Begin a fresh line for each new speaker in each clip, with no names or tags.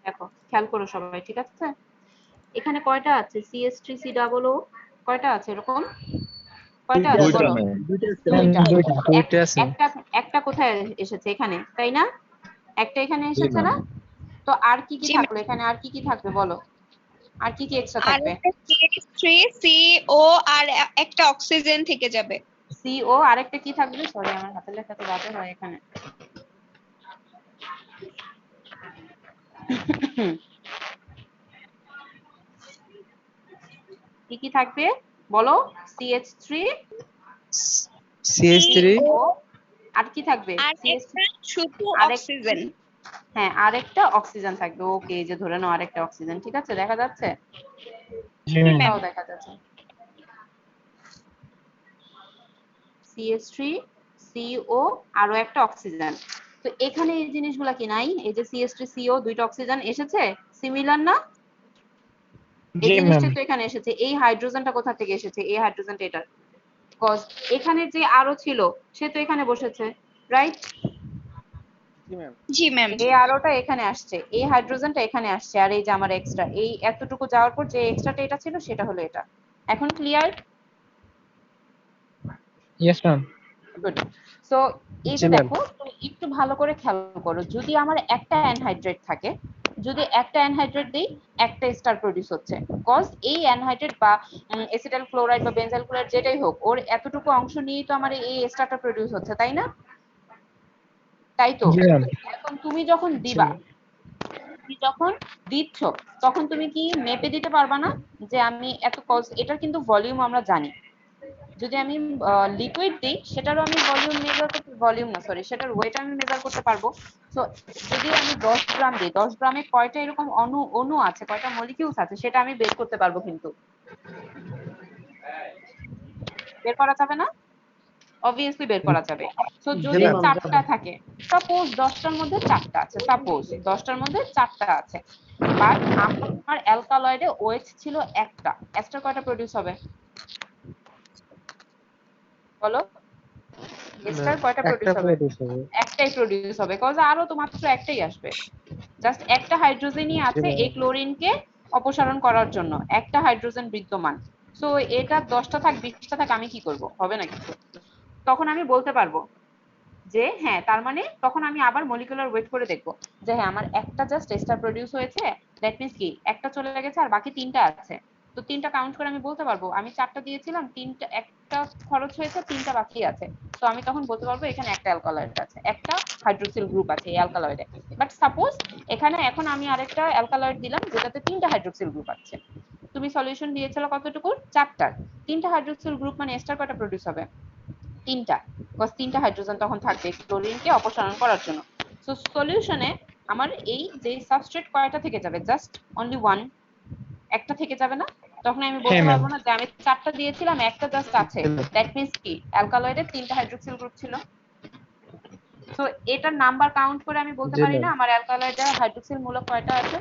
দেখো খেয়াল করো সবাই, ঠিক আছে? এখানে কয়টা আছে? CH3COO কয়টা আছে এরকম? কয়টা আছে
দুইটা
বলো?
ম্যাম।
দুইটা।
দুইটা আছে।
একটা একটা কোথায় এসেছে? এখানে, তাই না? একটা এখানে
জি
এসেছে
ম্যাম।
না? তো আর কি কি
জি
থাকলো এখানে? আর কি কি থাকবে বলো? আর কি কি এক্সট্রা
আর
থাকবে?
একটা CH3 CO আর একটা অক্সিজেন থেকে যাবে।
CO আরেকটা কি থাকবে? সরি আমার হাতের লেখা তো বাজে হয় এখানে। কি কি থাকবে বলো? CH3
CH3
CO আর কি থাকবে?
আর
CH
একটা শুধু
আরেক
অক্সিজেন।
হ্যাঁ আরেকটা অক্সিজেন থাকবে। ওকে, যে ধরে নাও আরেকটা অক্সিজেন, ঠিক আছে? দেখা যাচ্ছে?
জি ম্যাম।
তাও দেখা যাচ্ছে। CH3 CO আরো একটা অক্সিজেন। তো এখানে এই জিনিসগুলা কি নাই? এই যে CH3 CO দুইটা অক্সিজেন এসেছে, সিমিলার না? এই
জি ম্যাম।
জিনিসটা তো এখানে এসেছে। এই হাইড্রোজেনটা কোথা থেকে এসেছে? এই হাইড্রোজেনটা এটা, কজ এখানে যে আরো ছিল সে তো এখানে বসেছে, রাইট?
জি ম্যাম।
এই আরোটা এখানে আসছে, এই হাইড্রোজেনটা এখানে আসছে, আর এই যে আমার এক্সট্রা, এই এতটুকু যাওয়ার পর যে এক্সট্রাটা এটা ছিল সেটা হলো এটা। এখন clear?
Yes ma'am.
Good. So এই
জি
যে
ম্যাম।
দেখো, তুমি একটু ভালো করে খেয়াল করো, যদি আমার একটা অ্যানহাইড্রেট থাকে, যদি একটা অ্যানহাইড্রেট দিই, একটা স্টার প্রডিউস হচ্ছে, কজ এই অ্যানহাইড্রেট বা এসিটাইল ক্লোরাইড বা বেনজাইল ক্লোরাইড যেটাই হোক, ওর এতটুকু অংশ নিয়েই তো আমার এই স্টারটা প্রডিউস হচ্ছে, তাই না? তাই তো।
জি ম্যাম।
এখন তুমি যখন দিবা, তুমি যখন দিচ্ছ, তখন তুমি কি মেপে দিতে পারবা না যে আমি এত, কজ এটার কিন্তু ভলিউম আমরা জানি। যদি আমি লিকুইড দিই, সেটারও আমি ভলিউম মেজার করতে, ভলিউম না সরি, সেটার ওয়েট আমি মেজার করতে পারবো। তো যদি আমি 10 গ্রাম দিই, 10 গ্রামে কয়টা এরকম অণু আছে, কয়টা মলিকিউলস আছে, সেটা আমি বের করতে পারবো, কিন্তু বের করা যাবে না? অবভিয়াসলি বের করা যাবে। তো যদি
ম্যাম।
4টা থাকে, সাপোজ 10টার মধ্যে 4টা আছে, সাপোজ 10টার মধ্যে 4টা আছে, বাট আমার অ্যালকালয়েডে ওএইচ ছিল একটা, এস্টার কয়টা প্রডিউস হবে বলো? এস্টার কয়টা
একটা
প্রডিউস হবে?
প্রডিউস হবে।
একটাই প্রডিউস হবে, কজ আরো তো মাত্র একটাই আসবে। জাস্ট একটা হাইড্রোজেনই আছে এই ক্লোরিনকে অপসারণ করার জন্য, একটা হাইড্রোজেন বিদ্যমান। সো এটা 10টা থাক 20টা থাক, আমি কি করব? হবে না কিছু। তখন আমি বলতে পারবো যে হ্যাঁ, তার মানে তখন আমি আবার মলিকুলার ওয়েট করে দেখবো যে হ্যাঁ, আমার একটা জাস্ট এস্টার প্রডিউস হয়েছে, দ্যাট মিন্স কি একটা চলে গেছে আর বাকি 3টা আছে। তো 3টা কাউন্ট করে আমি বলতে পারবো, আমি 4টা দিয়েছিলাম, 3টা, একটা খরচ হয়েছে, 3টা বাকি আছে। তো আমি তখন বলতে পারবো এখানে একটা অ্যালকালয়েড আছে, একটা হাইড্রোক্সিল গ্রুপ আছে এই অ্যালকালয়েডে। বাট সাপোজ এখানে এখন আমি আরেকটা অ্যালকালয়েড দিলাম যেটাতে 3টা হাইড্রোক্সিল গ্রুপ আছে। তুমি সলিউশন দিয়েছিল কতটুকু? 4টার। 3টা হাইড্রোক্সিল গ্রুপ মানে এস্টার কয়টা প্রডিউস হবে? 3টা, বিকজ 3টা হাইড্রোজেন তখন থাকবে ক্লোরিনকে অপসারণ করার জন্য। সো সলিউশনে আমার এই যে সাবস্ট্রেট কয়টা থেকে যাবে? জাস্ট অনলি ওয়ান, একটা থেকে যাবে না? তখন আমি
হ্যাঁ
বলতে
ম্যাম।
পারবো না যে আমি 4টা দিয়েছিলাম, একটা জাস্ট আছে, দ্যাট মিন্স কি অ্যালকালয়েডে 3টা হাইড্রোক্সিল গ্রুপ ছিল। সো এটার নাম্বার কাউন্ট করে আমি বলতে
জি
পারি
ম্যাম।
না আমার অ্যালকালয়েডে হাইড্রোক্সিল মূলক কয়টা আছে?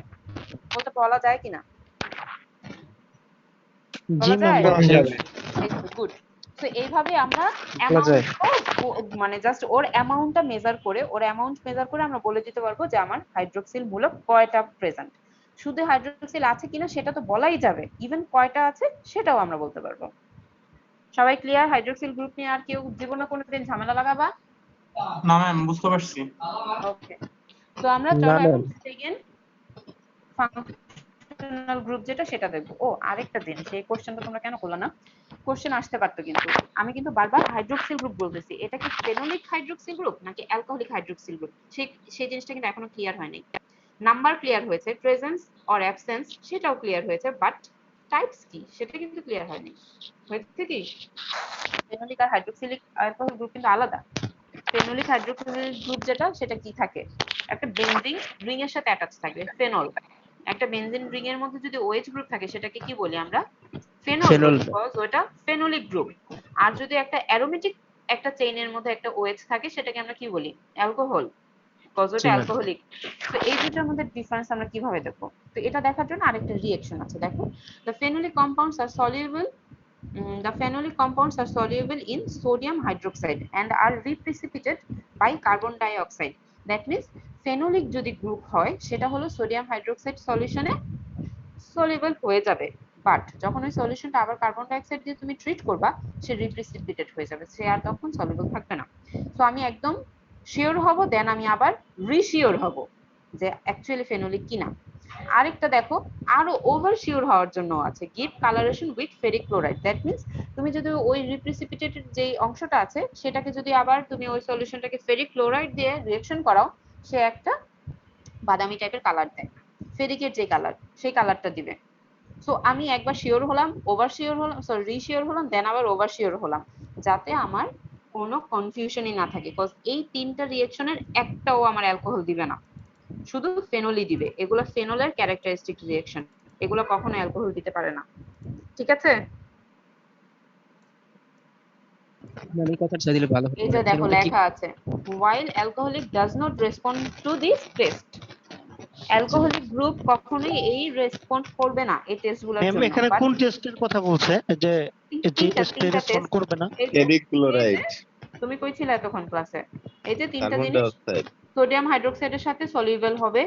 বলতে বলা যায় কিনা?
জি
বলা
ম্যাম,
যায়?
বলা যাবে।
গুড। তো এইভাবে আমরা
বলা যায়।
মানে জাস্ট ওর অ্যামাউন্টটা মেজার করে, ওর অ্যামাউন্ট মেজার করে আমরা বলে দিতে পারবো যে আমার হাইড্রোক্সিল মূলক কয়টা প্রেজেন্ট। শুধু হাইড্রোক্সিল আছে কিনা সেটা তো বলাই যাবে, ইভেন কয়টা আছে সেটাও আমরা বলতে পারবো। সবাই ক্লিয়ার? হাইড্রোক্সিল গ্রুপ নিয়ে আর কেউ জীবনে কোনোদিন ঝামেলা লাগাবা?
না ম্যাম, বুঝতে পারছি।
ওকে। তো আমরা
না
চলো
ম্যাম।
এখন সেকেন্ড ফাংশনাল গ্রুপ যেটা সেটা দেখবো। ও আরেকটা জিনিস, এই কোশ্চেনটা তোমরা কেন করলো না? কোশ্চেন আসতে পারতো কিন্তু। আমি কিন্তু বারবার হাইড্রোক্সিল গ্রুপ বলতেছি, এটা কি ফেনোলিক হাইড্রোক্সিল গ্রুপ নাকি অ্যালকোহলিক হাইড্রোক্সিল গ্রুপ, সেই জিনিসটা কিন্তু এখনো ক্লিয়ার হয়নি। নাম্বার ক্লিয়ার হয়েছে, প্রেজেন্স অর অ্যাবসেন্স সেটাও ক্লিয়ার হয়েছে, বাট টাইপস কি সেটা কিন্তু ক্লিয়ার হয়নি। হয়েছে কি? ফেনোলিক আর হাইড্রোক্সিলিক অ্যালকোহল গ্রুপ কিন্তু আলাদা। ফেনোলিক হাইড্রোক্সিলিক গ্রুপ যেটা, সেটা কি থাকে? একটা বেনজিন রিং এর সাথে অ্যাটাচ থাকবে, ফেনল। একটা বেনজিন রিং এর মধ্যে যদি ওএইচ গ্রুপ থাকে সেটাকে কি বলি আমরা? Phenol
phenol.
বলি, বিকজ ওটা ফেনোলিক গ্রুপ। আর যদি একটা অ্যারোমেটিক একটা চেইনের মধ্যে একটা ওএইচ থাকে সেটাকে আমরা কি বলি? অ্যালকোহল, বিকজ
জি
ওটা
ম্যাম।
অ্যালকোহলিক। তো এই দুটোর মধ্যে ডিফারেন্স আমরা কিভাবে দেখবো? তো এটা দেখার জন্য আরেকটা রিঅ্যাকশন আছে, দেখো। The phenolic compounds are soluble the phenolic compounds are soluble in sodium hydroxide and are reprecipitated by carbon dioxide. That means phenolic যদি গ্রুপ হয় সেটা হলো সোডিয়াম হাইড্রোক্সাইড সলিউশনে সলিউবল হয়ে যাবে, বাট যখন ওই সলিউশনটা আবার কার্বন ডাইঅক্সাইড দিয়ে তুমি ট্রিট করবা সে রিপ্রেসিপিটেট হয়ে যাবে, সে আর তখন সলিউবল থাকবে না। সো আমি একদম শিওর হব, দেন আমি আবার রিশিওর হব যে অ্যাকচুয়ালি ফেনোলিক কিনা। আরেকটা দেখো, আরো ওভার শিওর হওয়ার জন্য আছে, give colouration with ferric chloride. That means তুমি যদি ওই রিপ্রেসিপিটেটেড যে অংশটা আছে সেটাকে যদি আবার তুমি ওই সলিউশনটাকে ফেরিক ক্লোরাইড দিয়ে রিঅ্যাকশন করাও, সে একটা বাদামি টাইপের কালার দেয়, ফেরিকের যে কালার সেই কালারটা দিবে। সো আমি একবার শিওর হলাম, ওভার শিওর হলাম, সরি রিশিওর হলাম, দেন আবার ওভার শিওর হলাম, যাতে আমার কোনো কনফিউশনই না থাকে। বিকজ এই তিনটা রিঅ্যাকশনের একটাও আমার অ্যালকোহল দিবে না, শুধু ফেনলই দিবে। এগুলো ফেনলের ক্যারেক্টারিস্টিক রিঅ্যাকশন, এগুলো কখনো অ্যালকোহল দিতে পারে না। ঠিক আছে?
মানে কথাটা দিলে ভালো হতো।
এই যে দেখো লেখা আছে, while alcoholic does not respond to this test, alcoholic group কখনোই এই রেসপন্ড করবে না এই টেস্টগুলোর
ম্যাম
জন্য।
এখানে
But
কোন টেস্টের কথা বলছে যে যে টেস্টে
তিনটা
রেসপন্ড
টেস্ট,
করবে না?
ফেরিক ক্লোরাইড,
তুমি কই ছিলে এতক্ষণ ক্লাসে? এই যে তিনটা
কার্বন
জিনিস,
ডাইঅক্সাইড,
সোডিয়াম হাইড্রোক্সাইডের সাথে সলিউবল হবে,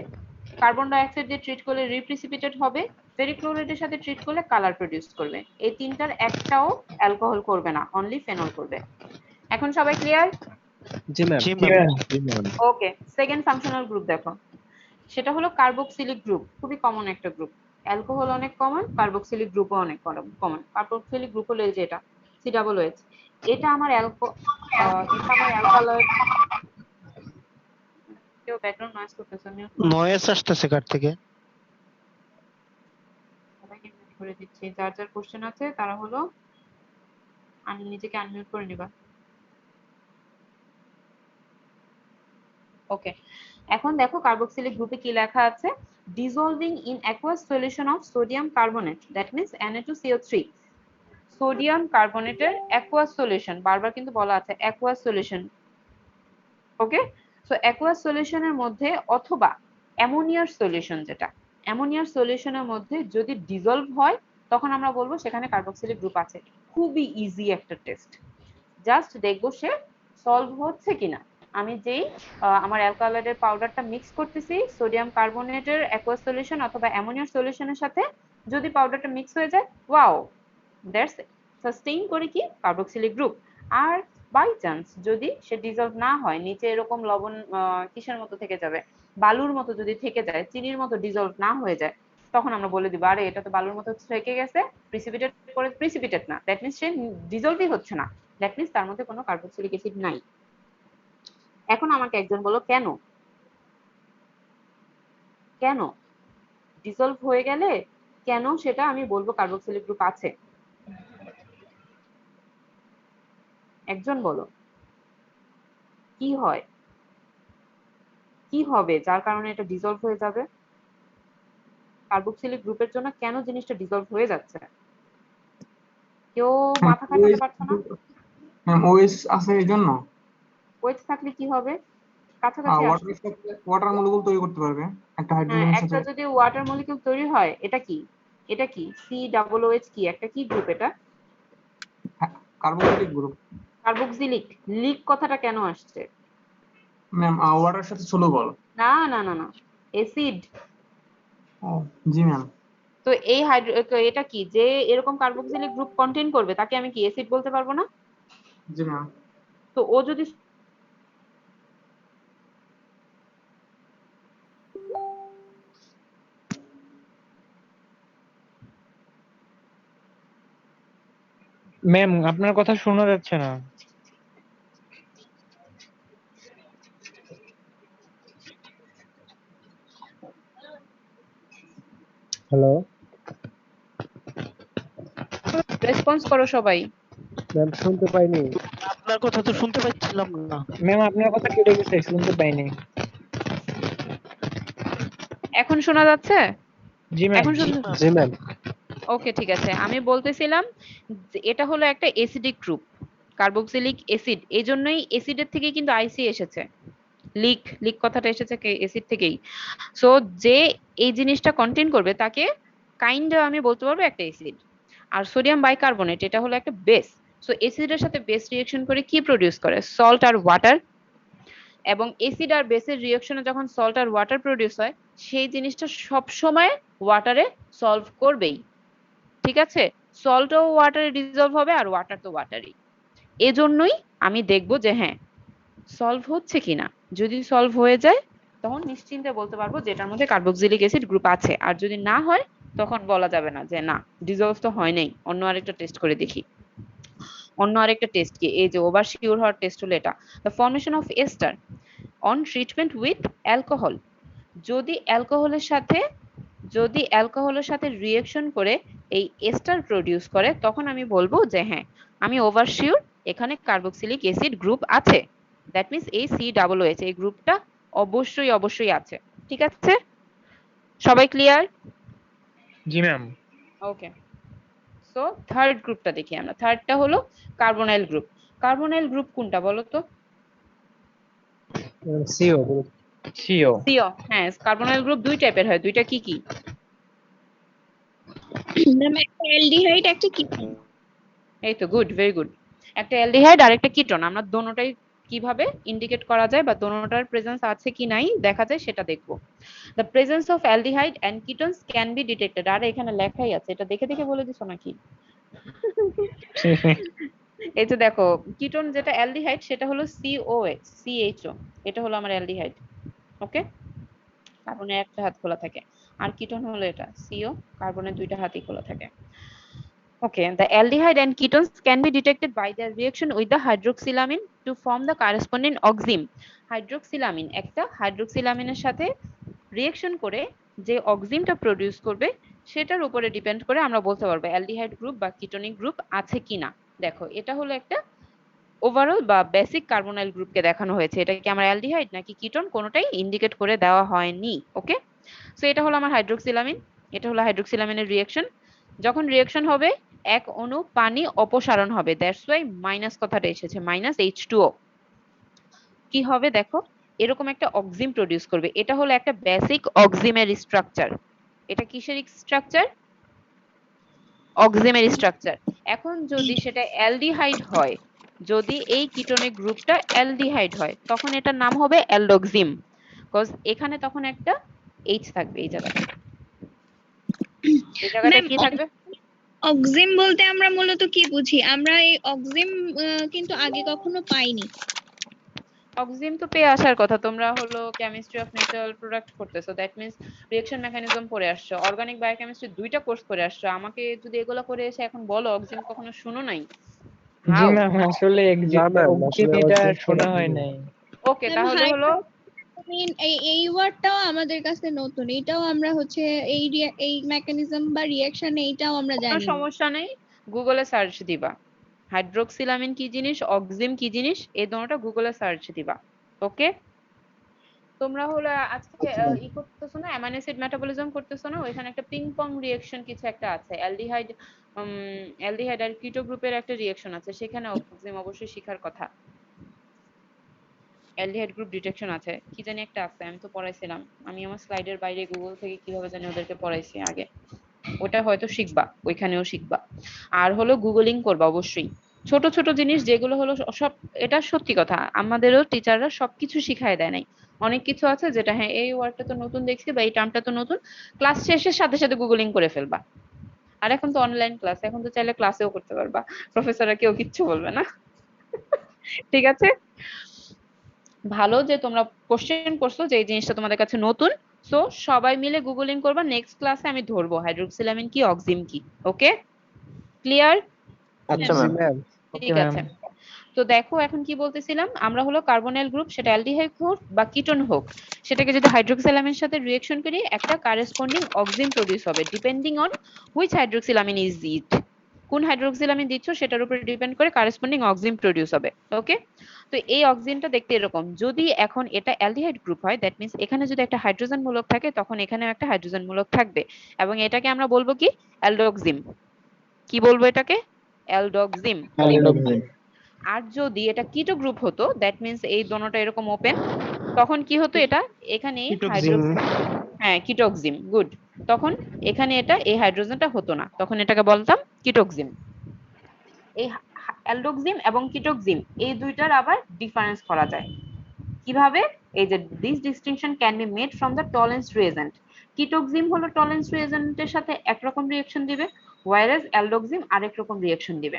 কার্বন ডাইঅক্সাইড দিয়ে ট্রিট করলে রিপ্রেসিপিটেট হবে, ফেরিক ক্লোরাইডের সাথে ট্রিট করলে কালার প্রডিউস করবে। এই তিনটার একটাও অ্যালকোহল করবে না, অনলি ফেনল করবে। এখন সবাই ক্লিয়ার?
জি ম্যাম।
জি ম্যাম।
ওকে, সেকেন্ড ফাংশনাল গ্রুপ দেখো, সেটা হলো কার্বক্সিলিক গ্রুপ। খুবই কমন একটা গ্রুপ, অ্যালকোহল অনেক কমন, কার্বক্সিলিক গ্রুপও অনেক কমন। কার্বক্সিলিক গ্রুপ হলো এই যে এটা COOH, এটা আমার অ্যালকালয়েড। কেউ ব্যাকগ্রাউন্ড নয়েজ করতেছে, আমি
নয়েস আসতেছে কার থেকে?
সবাইকে মিউট করে দিচ্ছি। যার যার কোশ্চেন আছে তারা হলো আমি নিজেকে আনমিউট করে নিবা। ওকে, এখন দেখো কার্বক্সিলিক গ্রুপে কি লেখা আছে, dissolving in aqueous solution of sodium carbonate, that means Na2CO3। Sodium কার্বনেটের অ্যাকুয়াস সলিউশন, বারবার কিন্তু বলা আছে aqueous solution. Okay, so aqueous সলিউশনের মধ্যে অথবা অ্যামোনিয়ার সলিউশন, যেটা অ্যামোনিয়ার সলিউশনের মধ্যে যদি ডিসলভ হয় তখন আমরা বলবো সেখানে কার্বক্সিলিক গ্রুপ আছে। খুবই ইজি একটা টেস্ট, জাস্ট দেখবো সে সলভ হচ্ছে কিনা। আমি যেই আমার অ্যালকালয়েডের পাউডারটা মিক্স করতেছি সোডিয়াম কার্বনেটের অ্যাকুয়াস সলিউশন অথবা অ্যামোনিয়ার সলিউশনের সাথে, যদি পাউডারটা মিক্স হয়ে যায়, ওয়াও, দ্যাটস সাস্টেইন করে কি কার্বক্সিলিক গ্রুপ। আর বাই চান্স যদি সে ডিসলভ না হয়, নিচে এরকম লবণ কিসের মতো থেকে যাবে, বালুর মতো যদি থেকে যায়, চিনির মতো ডিসলভ না হয়ে যায়, তখন আমরা বলে দিব আরে এটা তো বালুর মতো থেকে গেছে, প্রিসিপিটেট করে, প্রিসিপিটেট না, দ্যাট মিন্স সে ডিসলভই হচ্ছে না, দ্যাট মিন্স তার মধ্যে কোনো কার্বক্সিলিক অ্যাসিড নাই। এখন আমাকে একজন বলো কেন, কেন ডিসলভ হয়ে গেলে কেন সেটা আমি বলবো কার্বক্সিলিক গ্রুপ আছে? একজন বলো কি হয়, কি হবে যার কারণে এটা ডিসলভ হয়ে যাবে? কার্বক্সিলিক গ্রুপের জন্য কেন জিনিসটা ডিসলভ হয়ে যাচ্ছে? কেউ মাথা খাটাতে পারছো না?
ম্যাম ওএস আছে এই জন্য
ওয়েট থাকলে কি হবে? কাছাকাছি আসো।
ওয়াটার মলিকুল তৈরি করতে পারবে একটা
হ্যাঁ,
হাইড্রোজেনের
একটা
সাথে।
যদি ওয়াটার মলিকিউল তৈরি হয়, এটা কি, এটা কি COOH, কি একটা কি গ্রুপ এটা?
Carboxylic group
carboxylic. লিক কথাটা কেন আসছে?
ম্যাম ওয়াটারের সাথে সলুবল।
না না না না, অ্যাসিড।
ও জি ম্যাম।
তো এই তো এটা কি, যে এরকম কার্বক্সিলিক গ্রুপ কন্টেইন করবে তাকে আমি কি অ্যাসিড বলতে পারবো না?
জি ম্যাম।
তো ও যদি
ম্যাম আপনার কথা শোনা যাচ্ছে না। হ্যালো
রেসপন্স করো সবাই।
ম্যাম, শুনতে পাইনি।
আপনার কথা তো শুনতে পাচ্ছিলাম না।
ম্যাম আপনার কথা কেটে গেছে, শুনতে পাইনি।
এখন শোনা যাচ্ছে?
জি ম্যাম।
এখন শুনতে,
জি ম্যাম।
ওকে ঠিক আছে। আমি বলতেছিলাম যে এটা হলো একটা অ্যাসিডিক গ্রুপ, কার্বক্সিলিক অ্যাসিড, এই জন্যই অ্যাসিডের থেকে কিন্তু আইসি এসেছে, লিক, লিক কথাটা এসেছে অ্যাসিড থেকেই। সো যে এই জিনিসটা কন্টেইন করবে তাকে কাইন্ড আমি বলতে পারবো একটা অ্যাসিড। আর সোডিয়াম বাইকার্বনেট এটা হলো একটা বেস। সো অ্যাসিডের সাথে বেস রিঅ্যাকশন করে কি প্রডিউস করে? সল্ট আর ওয়াটার। এবং অ্যাসিড আর বেসের রিঅ্যাকশনে যখন সল্ট আর ওয়াটার প্রডিউস হয় সেই জিনিসটা সব সময় ওয়াটারে সলভ করবেই, ঠিক আছে? সল্টও ওয়াটারে ডিসলভ হবে আর ওয়াটার তো ওয়াটারই। এজন্যই আমি দেখব যে হ্যাঁ সলভ হচ্ছে কিনা। যদি সলভ হয়ে যায় তখন নিশ্চিন্তে বলতে পারবো যে এটার মধ্যে কার্বক্সিলিক অ্যাসিড গ্রুপ আছে। আর যদি না হয় তখন বলা যাবে না যে না ডিসলভ তো হয় নাই, অন্য আরেকটা টেস্ট করে দেখি। অন্য আরেকটা টেস্ট কি, এই যে ওভার শিওর হওয়ার টেস্ট হলো এটা, the formation of ester on treatment with alcohol. যদি অ্যালকোহলের সাথে রিঅ্যাকশন করে এই এস্টার প্রডিউস করে তখন আমি বলবো যে হ্যাঁ আমি ওভার শিওর এখানে কার্বক্সিলিক অ্যাসিড গ্রুপ আছে। দ্যাট মিন্স এই COOH এই গ্রুপটা অবশ্যই আছে। ঠিক আছে, সবাই ক্লিয়ার?
জি ম্যাম।
ওকে, সো থার্ড গ্রুপটা দেখি আমরা। থার্ডটা হলো কার্বনাইল গ্রুপ। কার্বনাইল গ্রুপ কোনটা বলো তো?
সিও।
সিও। হ্যাঁ, কার্বনাইল গ্রুপ দুই টাইপের হয়, দুইটা কি কি?
ম্যাম একটা অ্যালডিহাইড একটা কিটোন।
এই তো, গুড, ভেরি গুড। একটা অ্যালডিহাইড আর একটা কিটোন, আমরা দোনোটাই কিভাবে ইন্ডিকেট করা যায় বা দোনোটার প্রেজেন্স আছে কি নাই দেখা যায় সেটা দেখবো। The presence of aldehyde and ketones can be detected. আর এখানে লেখাই আছে, এটা দেখে দেখে বলে দিছো নাকি? এই যে দেখো, কিটোন যেটা অ্যালডিহাইড সেটা হলো CHO, এটা হলো আমার অ্যালডিহাইড। ওকে, কার্বনের একটা হাত খোলা থাকে, আর কিটোন হলো এটা CO, কার্বনের দুইটা হাতই খোলা থাকে। Okay, the aldehyde and ketones can be detected by their reaction with the hydroxylamine to form the corresponding oxime. Hydroxylamine একটা হাইড্রোক্সিলামিনের সাথে রিঅ্যাকশন করে যে অক্সিমটা প্রডিউস করবে সেটার উপরে ডিপেন্ড করে আমরা বলতে পারবো অ্যালডিহাইড গ্রুপ বা কিটোনিক গ্রুপ আছে কিনা। দেখো এটা হলো একটা ওভারঅল বা বেসিক কার্বনাইল গ্রুপকে দেখানো হয়েছে। এটা কি আমার অ্যালডিহাইড নাকি কিটোন কোনোটাই ইন্ডিকেট করে দেওয়া হয়নি। ওকে, সো এটা হলো আমার হাইড্রোক্সিলামিন, এটা হলো হাইড্রোক্সিলামিনের রিঅ্যাকশন। যখন রিঅ্যাকশন হবে এক অণু পানি অপসারণ হবে, দ্যাটস ওয়াই মাইনাস কথাটা এসেছে, -H2O। কি হবে দেখো, এরকম একটা অক্সিম প্রডিউস করবে। এটা হলো একটা বেসিক অক্সিমের স্ট্রাকচার। এটা কিসের স্ট্রাকচার? অক্সিমের স্ট্রাকচার। এখন যদি সেটা অ্যালডিহাইড হয়, যদি এই কিটোনিক গ্রুপটা অ্যালডিহাইড হয় তখন এটার নাম হবে অ্যালডোক্সিম, বিকজ এখানে তখন একটা H থাকবে এই জায়গাটা। এই জায়গাটা কি থাকবে?
অক্সিম বলতে আমরা মূলত কি বুঝি? আমরা এই অক্সিম কিন্তু আগে কখনো পাইনি।
অক্সিম তো পেয়ে আসার কথা, তোমরা হলো কেমিস্ট্রি অফ ন্যাচারাল প্রোডাক্ট করতেছো, দ্যাট মিন্স রিঅ্যাকশন মেকানিজম পড়ে আসছো, অর্গানিক বায়োকেমিস্ট্রি দুইটা কোর্স করে আসছো। আমাকে যদি এগুলো করে এসে এখন বলো অক্সিম কখনো শুনো নাই?
জি ম্যাম, আসলে অক্সিম এটা শোনা হয় নাই।
ওকে, তাহলে হলো
এই ওয়ার্ডটাও আমাদের কাছে নতুন, এটাও আমরা হচ্ছে এই মেকানিজম বা রিঅ্যাকশন এইটাও আমরা
কোনো
জানি না।
সমস্যা নেই, গুগলে সার্চ দিবা হাইড্রোক্সিলামিন কি জিনিস, অক্সিম কি জিনিস, এই দুটোটা গুগলে সার্চ দিবা। ওকে, তোমরা হলো আজকে ই করতেছো না, অ্যামাইনো অ্যাসিড মেটাবলিজম করতেছো না, ওইখানে একটা পিং পং রিঅ্যাকশন কিছু একটা আছে, অ্যালডিহাইড আর কিটো গ্রুপের একটা রিঅ্যাকশন আছে, সেখানে অক্সিম অবশ্যই শেখার কথা। অ্যালডিহাইড গ্রুপ ডিটেকশন আছে, কি জানি একটা আছে, আমি তো পড়াইছিলাম, আমি আমার স্লাইডের বাইরে গুগল থেকে কিভাবে জানি ওদেরকে পড়াইছি আগে, ওটা হয়তো শিখবা, ওইখানেও শিখবা। আর হলো গুগলিং করবা অবশ্যই, ছোট ছোট জিনিস যেগুলো হলো সব, এটা সত্যি কথা, আমাদেরও টিচাররা সবকিছু শিখায় দেয় নাই। অনেক কিছু আছে যেটা হ্যাঁ এই ওয়ার্ডটা তো নতুন দেখছি বা এই টার্মটা তো নতুন, ক্লাস শেষের সাথে সাথে গুগলিং করে ফেলবা। আর এখন তো অনলাইন ক্লাস, এখন তো চাইলে ক্লাসেও করতে পারবা, প্রফেসররা কেউ কিচ্ছু বলবে না। ঠিক আছে, ভালো যে তোমরা কোশ্চেন করছো যে এই জিনিসটা তোমাদের কাছে নতুন। সো সবাই মিলে গুগলিং করবা, নেক্সট ক্লাসে আমি ধরবো হাইড্রোক্সিলামিন কি, অক্সিম কি। ওকে, ক্লিয়ার?
আচ্ছা ম্যাম।
ঠিক আছে, তো দেখো এখন কি বলতেছিলাম, আমরা হলো কার্বনাইল গ্রুপ, সেটা অ্যালডিহাইড হোক বা কিটোন হোক, সেটাকে যদি হাইড্রোক্সিলামিনের সাথে রিঅ্যাকশন করি একটা কারেসপন্ডিং অক্সিম প্রডিউস হবে, depending on which hydroxylamine is it. কোন হাইড্রোক্সিলামিন দিচ্ছ সেটার উপর ডিপেন্ড করে কারেসপন্ডিং অক্সিম প্রডিউস হবে। ওকে, তো এই অক্সিনটা দেখতে এরকম, যদি এখন এটা অ্যালডিহাইড গ্রুপ হয় দ্যাট মিন্স এখানে যদি একটা হাইড্রোজেন মূলক থাকে তখন এখানেও একটা হাইড্রোজেন মূলক থাকবে, এবং এটাকে আমরা বলবো কি, অ্যালডোক্সিম। কি বলবো এটাকে? অ্যালডোক্সিম। আর যদি এটা কিটো গ্রুপ হতো দ্যাট মিন্স এই দোনোটা এরকম ওপেন, তখন কি হতো, এটা এখানে হ্যাঁ কিটোক্সিম, গুড, তখন এখানে এটা এই হাইড্রোজেনটা হতো না, তখন এটাকে বলতাম কিটোক্সিম। এই অ্যালডোক্সিম এবং কিটোক্সিম এই দুইটার আবার ডিফারেন্স করা যায়। কিভাবে? এই যে this distinction can be made from the Tollens reagent. Ketoxime হলো টলেন্স রিয়েজেন্টের সাথে একরকম রিয়েকশন দিবে, ওয়ারেজ অ্যালডোক্সিম আরেক রকম রিয়েকশন দিবে।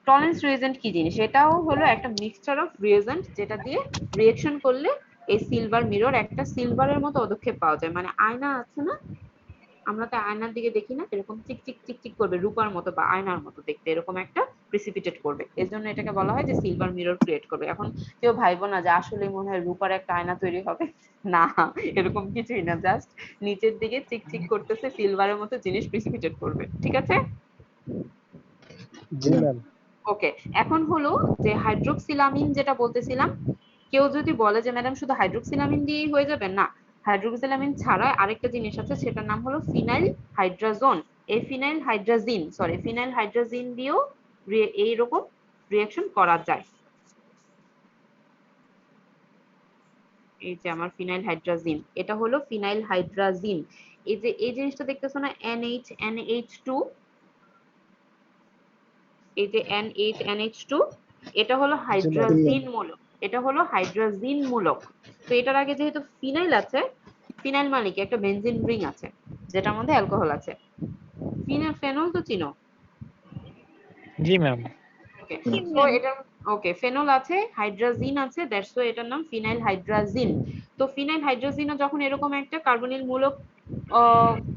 টলেন্স রিয়েজেন্ট কি জিনিস? এটাও হলো একটা মিক্সচার অফ রিয়েজেন্ট যেটা দিয়ে রিয়েকশন করলে এই সিলভার মিরর একটা সিলভারের মতো পদক্ষেপ পাওয়া যায়। মানে আয়না আছে না, আমরা তো আয়নার দিকে দেখি না, এরকম চিকচিক চিকচিক করবে রূপার মতো বা আয়নার মতো দেখতে, এরকম একটা প্রিসিপিটেট করবে। এর জন্য এটাকে বলা হয় যে সিলভার মিরর ক্রিয়েট করবে। এখন কেউ ভাইবো না যে আসলে মনে হয় রূপার একটা আয়না তৈরি হবে, না এরকম কিছুই না, জাস্ট নিচের দিকে চিকচিক করতেছে সিলভারের মতো জিনিস প্রিসিপিটেট করবে। ঠিক আছে?
জি ম্যাম।
ওকে, এখন হলো যে হাইড্রোক্সিলামিন যেটা বলতেছিলাম, কেউ যদি বলে যে ম্যাডাম শুধু হাইড্রোক্সিলামিন দিয়েই হয়ে যাবে, না, হাইড্রোক্সিলামিন ছাড়া আরেকটা জিনিস আছে, সেটার নাম হলো ফিনাইল হাইড্রাজোন। এই ফিনাইল হাইড্রাজিন দিয়েও এইরকম রিঅ্যাকশন করা যায়। এই যে আমার ফিনাইল হাইড্রাজিন, এটা হলো ফিনাইল হাইড্রাজিন। এই যে এই জিনিসটা দেখতেছো না, NH2, এই যে NH2, এটা হলো হাইড্রাজিন মূলক, এটা হলো হাইড্রাজিন মূলক। তো এটার আগে যেহেতু ফিনাইল আছে, ফিনাইল মানে কি একটা বেনজিন রিং আছে যেটার মধ্যে অ্যালকোহল আছে। ফেনল তো চিনো?
জি ম্যাম।
ওকে, তো এটা ওকে, ফেনল আছে, হাইড্রাজিন আছে, দ্যাটস ওয়াই এটার নাম ফিনাইল হাইড্রাজিন। তো ফিনাইল হাইড্রাজিনও যখন এরকম একটা কার্বনিল মূলক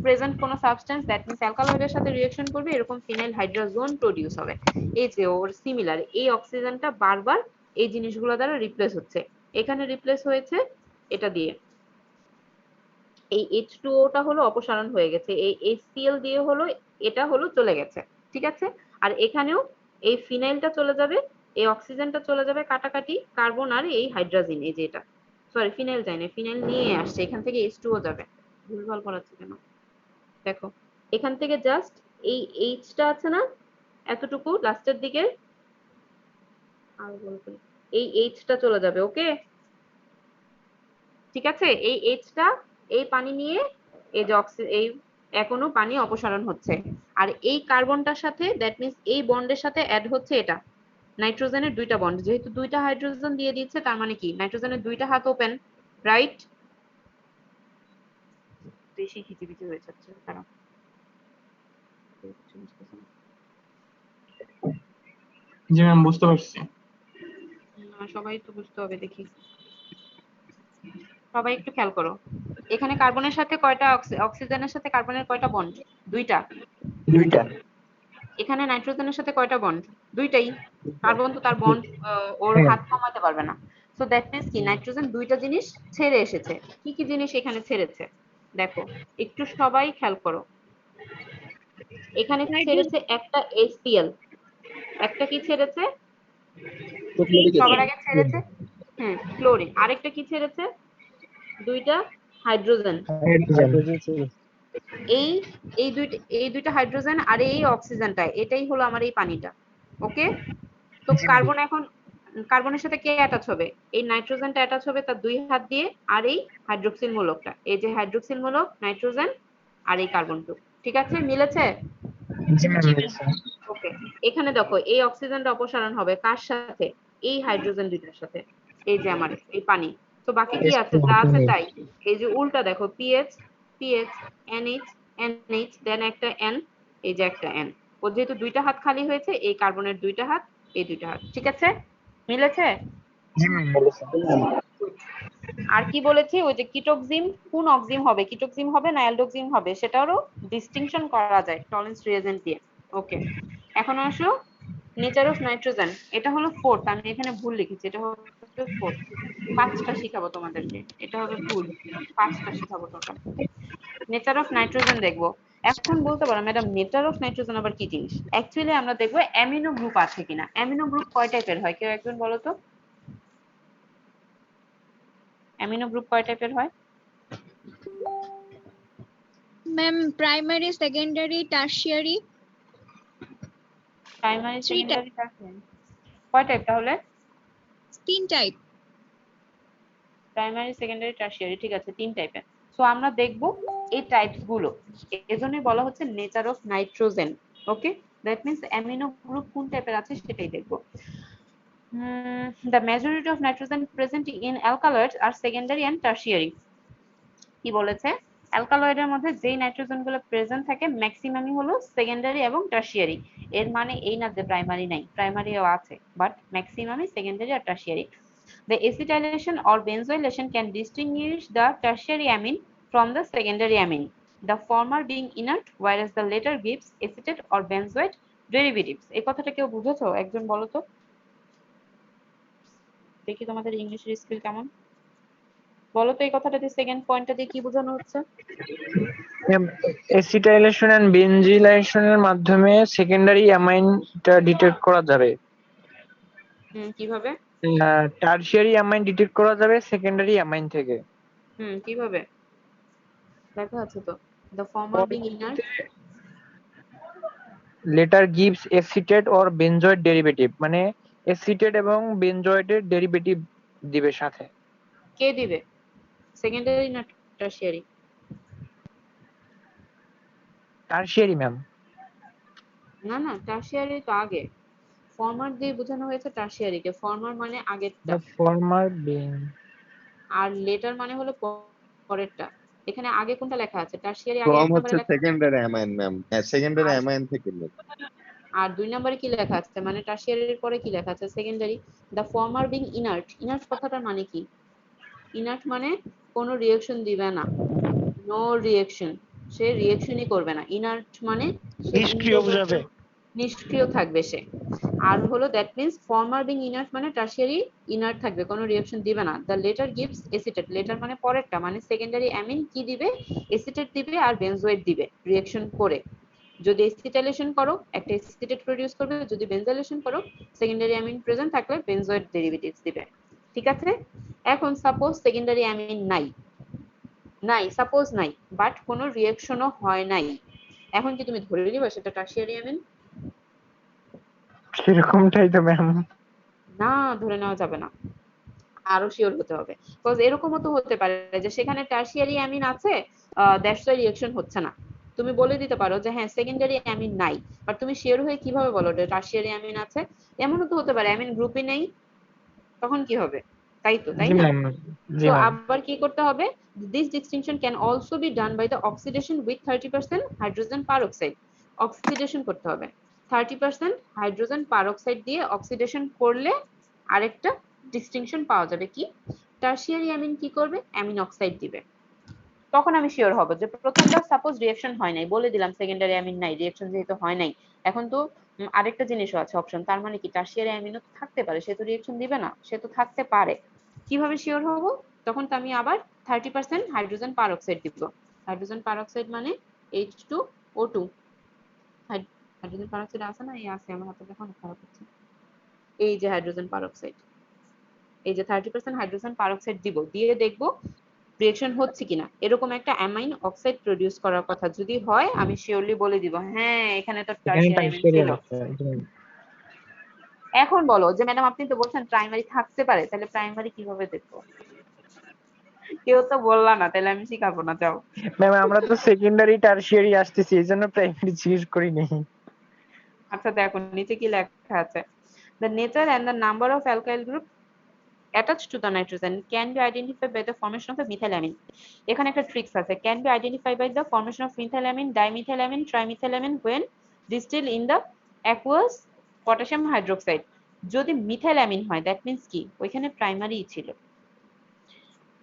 প্রেজেন্ট কোনো সাবস্টেন্স, দ্যাট মিন্স অ্যালকালয়েডের সাথে রিঅ্যাকশন করবে, এরকম ফিনাইল হাইড্রাজোন প্রোডিউস হবে। এই যে ওর সিমিলার, এই অক্সিজেনটা বারবার এই জিনিসগুলো দ্বারা রিপ্লেস হচ্ছে। এখানে রিপ্লেস হয়েছে এটা দিয়ে, এই H2O-টা হলো অপসারণ হয়ে গেছে, এই HCl দিয়ে হলো এটা হলো চলে গেছে। ঠিক আছে? আর এখানেও এই ফিনাইলটা চলে যাবে, এই অক্সিজেনটা চলে যাবে কাটাকাটি, কার্বন আর এই হাইড্রোজেন, এই যে এটা, সরি ফিনাইল যায় না, ফিনাইল নিয়ে আসছে, এখান থেকে H2O যাবে। ভুলভাল করাচ্ছে কেন? দেখো, এখান থেকে জাস্ট এই H-টা আছে না, এতটুকু লাস্টের দিকে, আর বলবো, এই H-টা চলে যাবে। ওকে, ঠিক আছে? এই H-টা এই পানি নিয়ে এই যে এই এখনো পানি অপসারণ হচ্ছে, আর এই কার্বনটার সাথে, দ্যাট মিন্স এই বন্ডের সাথে অ্যাড হচ্ছে এটা নাইট্রোজেনের দুইটা বন্ড, যেহেতু দুইটা হাইড্রোজেন দিয়ে দিচ্ছে, তার মানে কি নাইট্রোজেনের দুইটা হাত ওপেন, রাইট? বেশি খিচিবিচি হয়ে যাচ্ছে, কারণ
জি ম্যাম, বুঝতে পারছি।
সবাই তো বুঝতে হবে, দেখি সবাই একটু খেয়াল করো, এখানে কার্বনের সাথে কয়টা অক্সিজেনের সাথে কার্বনের কয়টা বন্ড? দুইটা। এখানে নাইট্রোজেনের সাথে কয়টা বন্ড? দুইটাই। কার্বন তো তার বন্ড ওর হাত কমাতে পারবে না। সো দ্যাট মিন্স কি নাইট্রোজেন দুইটা জিনিস ছেড়ে এসেছে। কি কি জিনিস এখানে ছেড়েছে দেখো, একটু সবাই খেয়াল করো। এখানে ছেড়েছে একটা HCl, একটা কি ছেড়েছে? সবার আগে ছেড়েছে ক্লোরিন। আরেকটা কি ছেড়েছে? দুইটা হাইড্রোজেন। এই এই দুইটা হাইড্রোজেন আর এই অক্সিজেনটা, এটাই হলো আমার এই পানিটা। ওকে, তো কার্বন এখন কার্বনের সাথে কে অ্যাটাচ হবে? এই নাইট্রোজেনটা অ্যাটাচ হবে তার দুই হাত দিয়ে, আর এই হাইড্রোক্সিল মূলকটা, এই যে হাইড্রোক্সিল মূলক, নাইট্রোজেন আর এই কার্বনটু। ঠিক আছে, মিলেছে? ওকে, এখানে দেখো এই অক্সিজেনটা অপসারণ হবে কার সাথে? এই হাইড্রোজেন দুইটার সাথে, এই যে আমার এই পানি। তো বাকি কি আছে? যা আছে তাই। এই যে উল্টা দেখো, PH PH NH NH, দেন একটা N, এই যে একটা N। ও যেহেতু দুইটা হাত খালি হয়েছে, এই কার্বনের দুইটা হাত, এই দুইটা হাত। ঠিক আছে, মিলেছে? আর কি বলেছি, ওই যে কিটোক্সিম, কোন অক্সিম হবে, কিটোক্সিম হবে না অ্যালডোক্সিম হবে, সেটারও ডিস্টিংশন করা যায় টলেন্স রিয়েজেন্ট দিয়ে। ওকে, এখন আসো নেচার অফ নাইট্রোজেন। এটা হলো 4th, আমি এখানে ভুল লিখেছি, এটা হলো 4th। 5টা শিখাবো তোমাদেরকে, এটা হবে ভুল, 5টা শিখাবো টোটাল। নেচার অফ নাইট্রোজেন দেখবো। এখন বলতে পারো ম্যাডাম নেচার অফ নাইট্রোজেন আবার কি জিনিস? অ্যাকচুয়ালি আমরা দেখবো অ্যামিনো গ্রুপ আছে কিনা। অ্যামিনো গ্রুপ কয় টাইপের হয়, কেউ একজন বলো তো? অ্যামিনো গ্রুপ কয় টাইপের হয়?
Ma'am primary, secondary, tertiary.
Primary, secondary, tertiary. কয় টাইপ তাহলে?
3 টাইপ।
প্রাইমারি, সেকেন্ডারি, টারশিয়ারি, ঠিক আছে, 3 টাইপের। সো আমরা দেখবো এই টাইপস গুলো, এজন্যই বলা হচ্ছে nature of nitrogen. Okay, that means amino group কোন টাইপের আছে সেটাই দেখবো। The majority of nitrogen present in alkaloids are secondary and tertiary. কি বলেছে, অ্যালকালয়েডের মধ্যে যেই নাইট্রোজেন গুলো প্রেজেন্ট থাকে ম্যাক্সিমামই হলো সেকেন্ডারি এবং টারশিয়ারি। এর মানে এই না যে প্রাইমারি নাই, প্রাইমারিও আছে, বাট ম্যাক্সিমামই সেকেন্ডারি আর tertiary. The acetylation or benzoylation can distinguish the tertiary amine from the secondary amine, the former being inert whereas the latter gives acetate or benzoate derivatives. এই কথাটা কেউ বুঝেছো? একজন বলো তো, দেখি তোমাদের ইংলিশের স্কিল কেমন। বলো তো এই কথাটা দিয়ে সেকেন্ড পয়েন্টটা দিয়ে কি বোঝানো হচ্ছে?
অ্যাসিটাইলেশন এন্ড বেনজিলাইজেশনের মাধ্যমে সেকেন্ডারি অ্যামাইনটা ডিটেক্ট করা যাবে।
কিভাবে?
টারশিয়ারি অ্যামাইন ডিটেক্ট করা যাবে সেকেন্ডারি অ্যামাইন থেকে।
কিভাবে লেখা আছে তো, the former being inert
letter gives acetate or benzoate derivative, মানে এসিটেট এবং বেনজয়েডের ডেরিভেটিভ দিবে সাথে।
কে দিবে, সেকেন্ডারি না টারশিয়ারি?
Tertiary ma'am.
না না, টারশিয়ারি তো আগে, ফর্মার দিয়ে বোঝানো হয়েছে টারশিয়ারিকে। ফর্মার মানে আগেরটা,
দ্য ফর্মার বিং,
আর লেটার মানে হলো পরেরটা। এখানে আগে কোনটা লেখা আছে? টারশিয়ারি আগে
ফর্ম
এক
হচ্ছে
নম্বরে লেখা,
সেকেন্ডারি অ্যামাইন ম্যাম, সেকেন্ডারি
আর
অ্যামাইন থেকে
আর দুই নম্বরে কি লেখা আছে? মানে টারশিয়ারির পরে কি লেখা আছে? Secondary. The former being inert, inert কথাটার মানে কি? ইনার্ট মানে কোনো রিঅ্যাকশন দিবে না, নো রিঅ্যাকশন, সে রিঅ্যাকশনই করবে না। ইনার্ট মানে সে
নিষ্ক্রিয় বোঝাবে।
নিষ্ক্রিয় থাকবে সে। আর হলো that means former being inert মানে টারশিয়ারি ইনার্ট থাকবে, কোনো রিঅ্যাকশন দিবে না। The letter gives acetate, letter মানে পরেরটা, মানে সেকেন্ডারি অ্যামিন কি দিবে? এসিটেট দিবে আর বেনজোয়েট দিবে রিঅ্যাকশন করে। যদি এসিটাইলেশন করো একটা এসিটেট প্রোডিউস করবে, যদি বেনজাইলেশন করো সেকেন্ডারি অ্যামিন প্রেজেন্ট থাকলে বেনজোয়েট ডেরিভেটিভস দিবে। ঠিক আছে, এখন সাপোজ সেকেন্ডারি অ্যামিন নাই সাপোজ নাই, বাট কোনো রিঅ্যাকশনও হয় নাই, এখন কি তুমি ধরে নিবা সেটা টারশিয়ারি অ্যামিন?
সেরকমটাই তো ম্যাম।
না, ধরে নেওয়া যাবে না, আরো শিওর হতে হবে। বিকজ এরকমও তো হতে পারে যে সেখানে টারশিয়ারি অ্যামিন আছে, দ্যাটস ওয়াই রিঅ্যাকশন হচ্ছে না। তুমি বলে দিতে পারো যে হ্যাঁ সেকেন্ডারি অ্যামিন নাই, বাট তুমি শিওর হয়ে কিভাবে বলো যে টারশিয়ারি অ্যামিন আছে? এমনও তো হতে পারে অ্যামিন গ্রুপই নেই, তখন কি হবে? তাই তো, তাই
জি
না?
ম্যাম, জি
তো
ম্যাম।
আবার কি করতে হবে? This distinction can also be done by the oxidation with 30% hydrogen peroxide. Oxidation করতে হবে 30% হাইড্রোজেন পারঅক্সাইড দিয়ে, অক্সিডেশন করলে আরেকটা ডিস্টিংশন পাওয়া যাবে। কি? টারশিয়ারি অ্যামিন কি করবে? অ্যামিন অক্সাইড দিবে। তখন আমি শিওর হব যে প্রথমটা সাপোজ রিঅ্যাকশন হয় নাই, বলে দিলাম সেকেন্ডারি অ্যামিন নাই, রিঅ্যাকশন যেহেতু হয় নাই, এখন তো আরেকটা জিনিসও আছে অপশন, তার মানে কি টারশিয়ারি অ্যামিনও থাকতে পারে, সে তো রিঅ্যাকশন দিবে না, সে তো থাকতে পারে। কিভাবে শিওর হব? তখন তো আমি আবার 30% হাইড্রোজেন পারঅক্সাইড দিব। হাইড্রোজেন পারঅক্সাইড মানে H2O2, হাইড্রোজেন পারঅক্সাইড আছে না, এই আছে, আমার হাতে দেখো খারাপ হচ্ছে, এই যে হাইড্রোজেন পারঅক্সাইড, এই যে 30% হাইড্রোজেন পারঅক্সাইড দিব, দিয়ে দেখবো রিঅ্যাকশন হচ্ছে কিনা। এরকম একটা অ্যামাইন অক্সাইড প্রোডিউস করার কথা যদি হয়, আমি শিওরলি বলে দিব হ্যাঁ এখানে তো টারশিয়ারি অ্যামিন ছিল। এখন বলো যে ম্যাডাম আপনি তো বলছেন প্রাইমারি থাকতে পারে, তাহলে প্রাইমারি কিভাবে দেখবো? কেউ তো বললা না, তাহলে আমি শিখাবো না, যাও।
ম্যাম আমরা তো সেকেন্ডারি টারশিয়ারি আসতেছি, এইজন্য প্রাইমারি জিজ্ঞেস করি নাই।
আচ্ছা দেখো নিচে কি লেখা আছে, the nature and the number of alkyl group attached to the nitrogen can be identified by the formation of the methylamine. এখানে একটা ট্রিক্স আছে, can be identified by the formation of methylamine, dimethylamine, trimethylamine when distilled in the aqueous potassium hydroxide. যদি মিথাইলামিন হয় that means কি ওইখানে primary ছিল।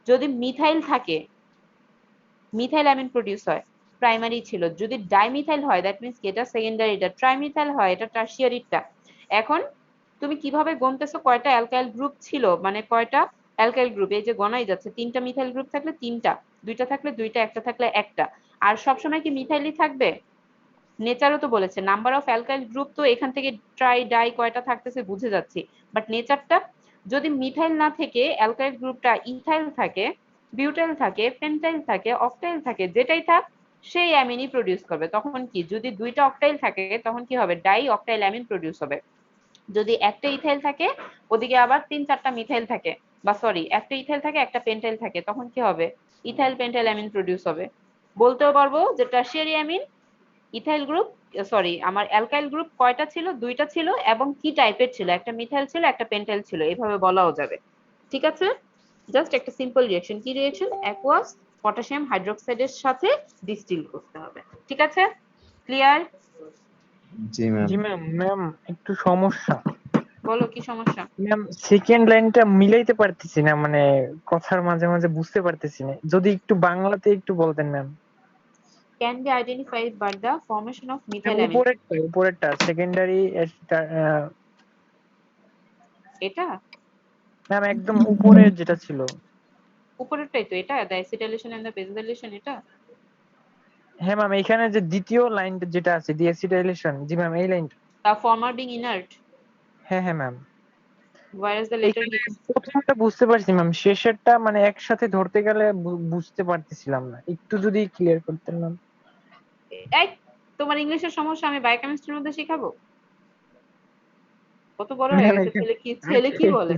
যদি methyl থাকে, মিথাইলামিন প্রোডিউস হয়, প্রাইমারি ছিল। যদি ডাইমিথাইল হয় দ্যাট মিন্স কি এটা সেকেন্ডারিটা, ট্রাইমিথাইল হয় এটা টারশিয়ারিটা। এখন তুমি কিভাবে গণতেছো কয়টা অ্যালকাইল গ্রুপ ছিল, মানে কয়টা অ্যালকাইল গ্রুপ, এই যে গণাই যাচ্ছে, তিনটা মিথাইল গ্রুপ থাকলে তিনটা, দুইটা থাকলে দুইটা, একটা থাকলে একটা। আর সবসময় কি মিথাইলই থাকবে? নেচারও তো বলেছে নাম্বার অফ অ্যালকাইল গ্রুপ, তো এখান থেকে ট্রাই ডাই কয়টা থাকতেছে বুঝে যাচ্ছি, বাট নেচারটা যদি মিথাইল না থেকে অ্যালকাইল গ্রুপটা ইথাইল থাকে, বিউটাইল থাকে, পেন্টাইল থাকে, অক্টাইল থাকে, যেটাই থাক সেই অ্যামিনই প্রোডিউস করবে। তখন কি যদি দুইটা অক্টাইল থাকে তখন কি হবে? ডাই অক্টাইল অ্যামিন প্রোডিউস হবে। যদি একটা ইথাইল থাকে ওদিকে আবার 3-4টা মিথাইল থাকে, বা সরি একটা ইথাইল থাকে একটা পেন্টাইল থাকে, তখন কি হবে? ইথাইল পেন্টাইল অ্যামিন প্রোডিউস হবে। বলতেও পারবো যে tertiary amine ethyl group, sorry আমার অ্যালকাইল গ্রুপ কয়টা ছিল? দুইটা ছিল, এবং কি টাইপের ছিল? একটা মিথাইল ছিল, একটা পেন্টাইল ছিল, এইভাবে বলাও যাবে। ঠিক আছে, জাস্ট একটা সিম্পল রিঅ্যাকশন। কি রিঅ্যাকশন? অ্যাকুয়াস পটাশিয়াম হাইড্রোক্সাইডের সাথে ডিস্টিল করতে হবে। ঠিক আছে, ক্লিয়ার?
জি ম্যাম।
জি ম্যাম। ম্যাম একটু সমস্যা।
বলো কি সমস্যা?
ম্যাম সেকেন্ড লাইনটা মিলাইতে পারতেছি না, মানে কথার মাঝে মাঝে বুঝতে পারতেছি না, যদি একটু বাংলাতে একটু বলতেন ma'am.
Can be identified by the formation of methyl amine.
উপরেরটা সেকেন্ডারি।
এটা
ম্যাম একদম উপরে যেটা ছিল।
উপরেরটাই তো, এটা the acetylation and the benzylation, এটা।
হ্যাঁ ম্যাম, এখানে যে দ্বিতীয় লাইনটা যেটা আছে দি অ্যাসিটাইলেশন, জি ম্যাম এই লাইনটা।
দ্য ফর্মার বিং ইনার্ট
হ্যাঁ হ্যাঁ ম্যাম।
whereas the later
এখানে
gives।
প্রথমটা বুঝতে পারছি ম্যাম, শেষেরটা মানে একসাথে ধরতে গেলে বুঝতে পারতেছিলাম না, একটু যদি ক্লিয়ার করতেন ম্যাম।
এই, তোমার ইংলিশের সমস্যা আমি বায়োকেমিস্ট্রির মধ্যে শিখাবো? কত বড় হয়ে গেছে ছেলে, কি বলে?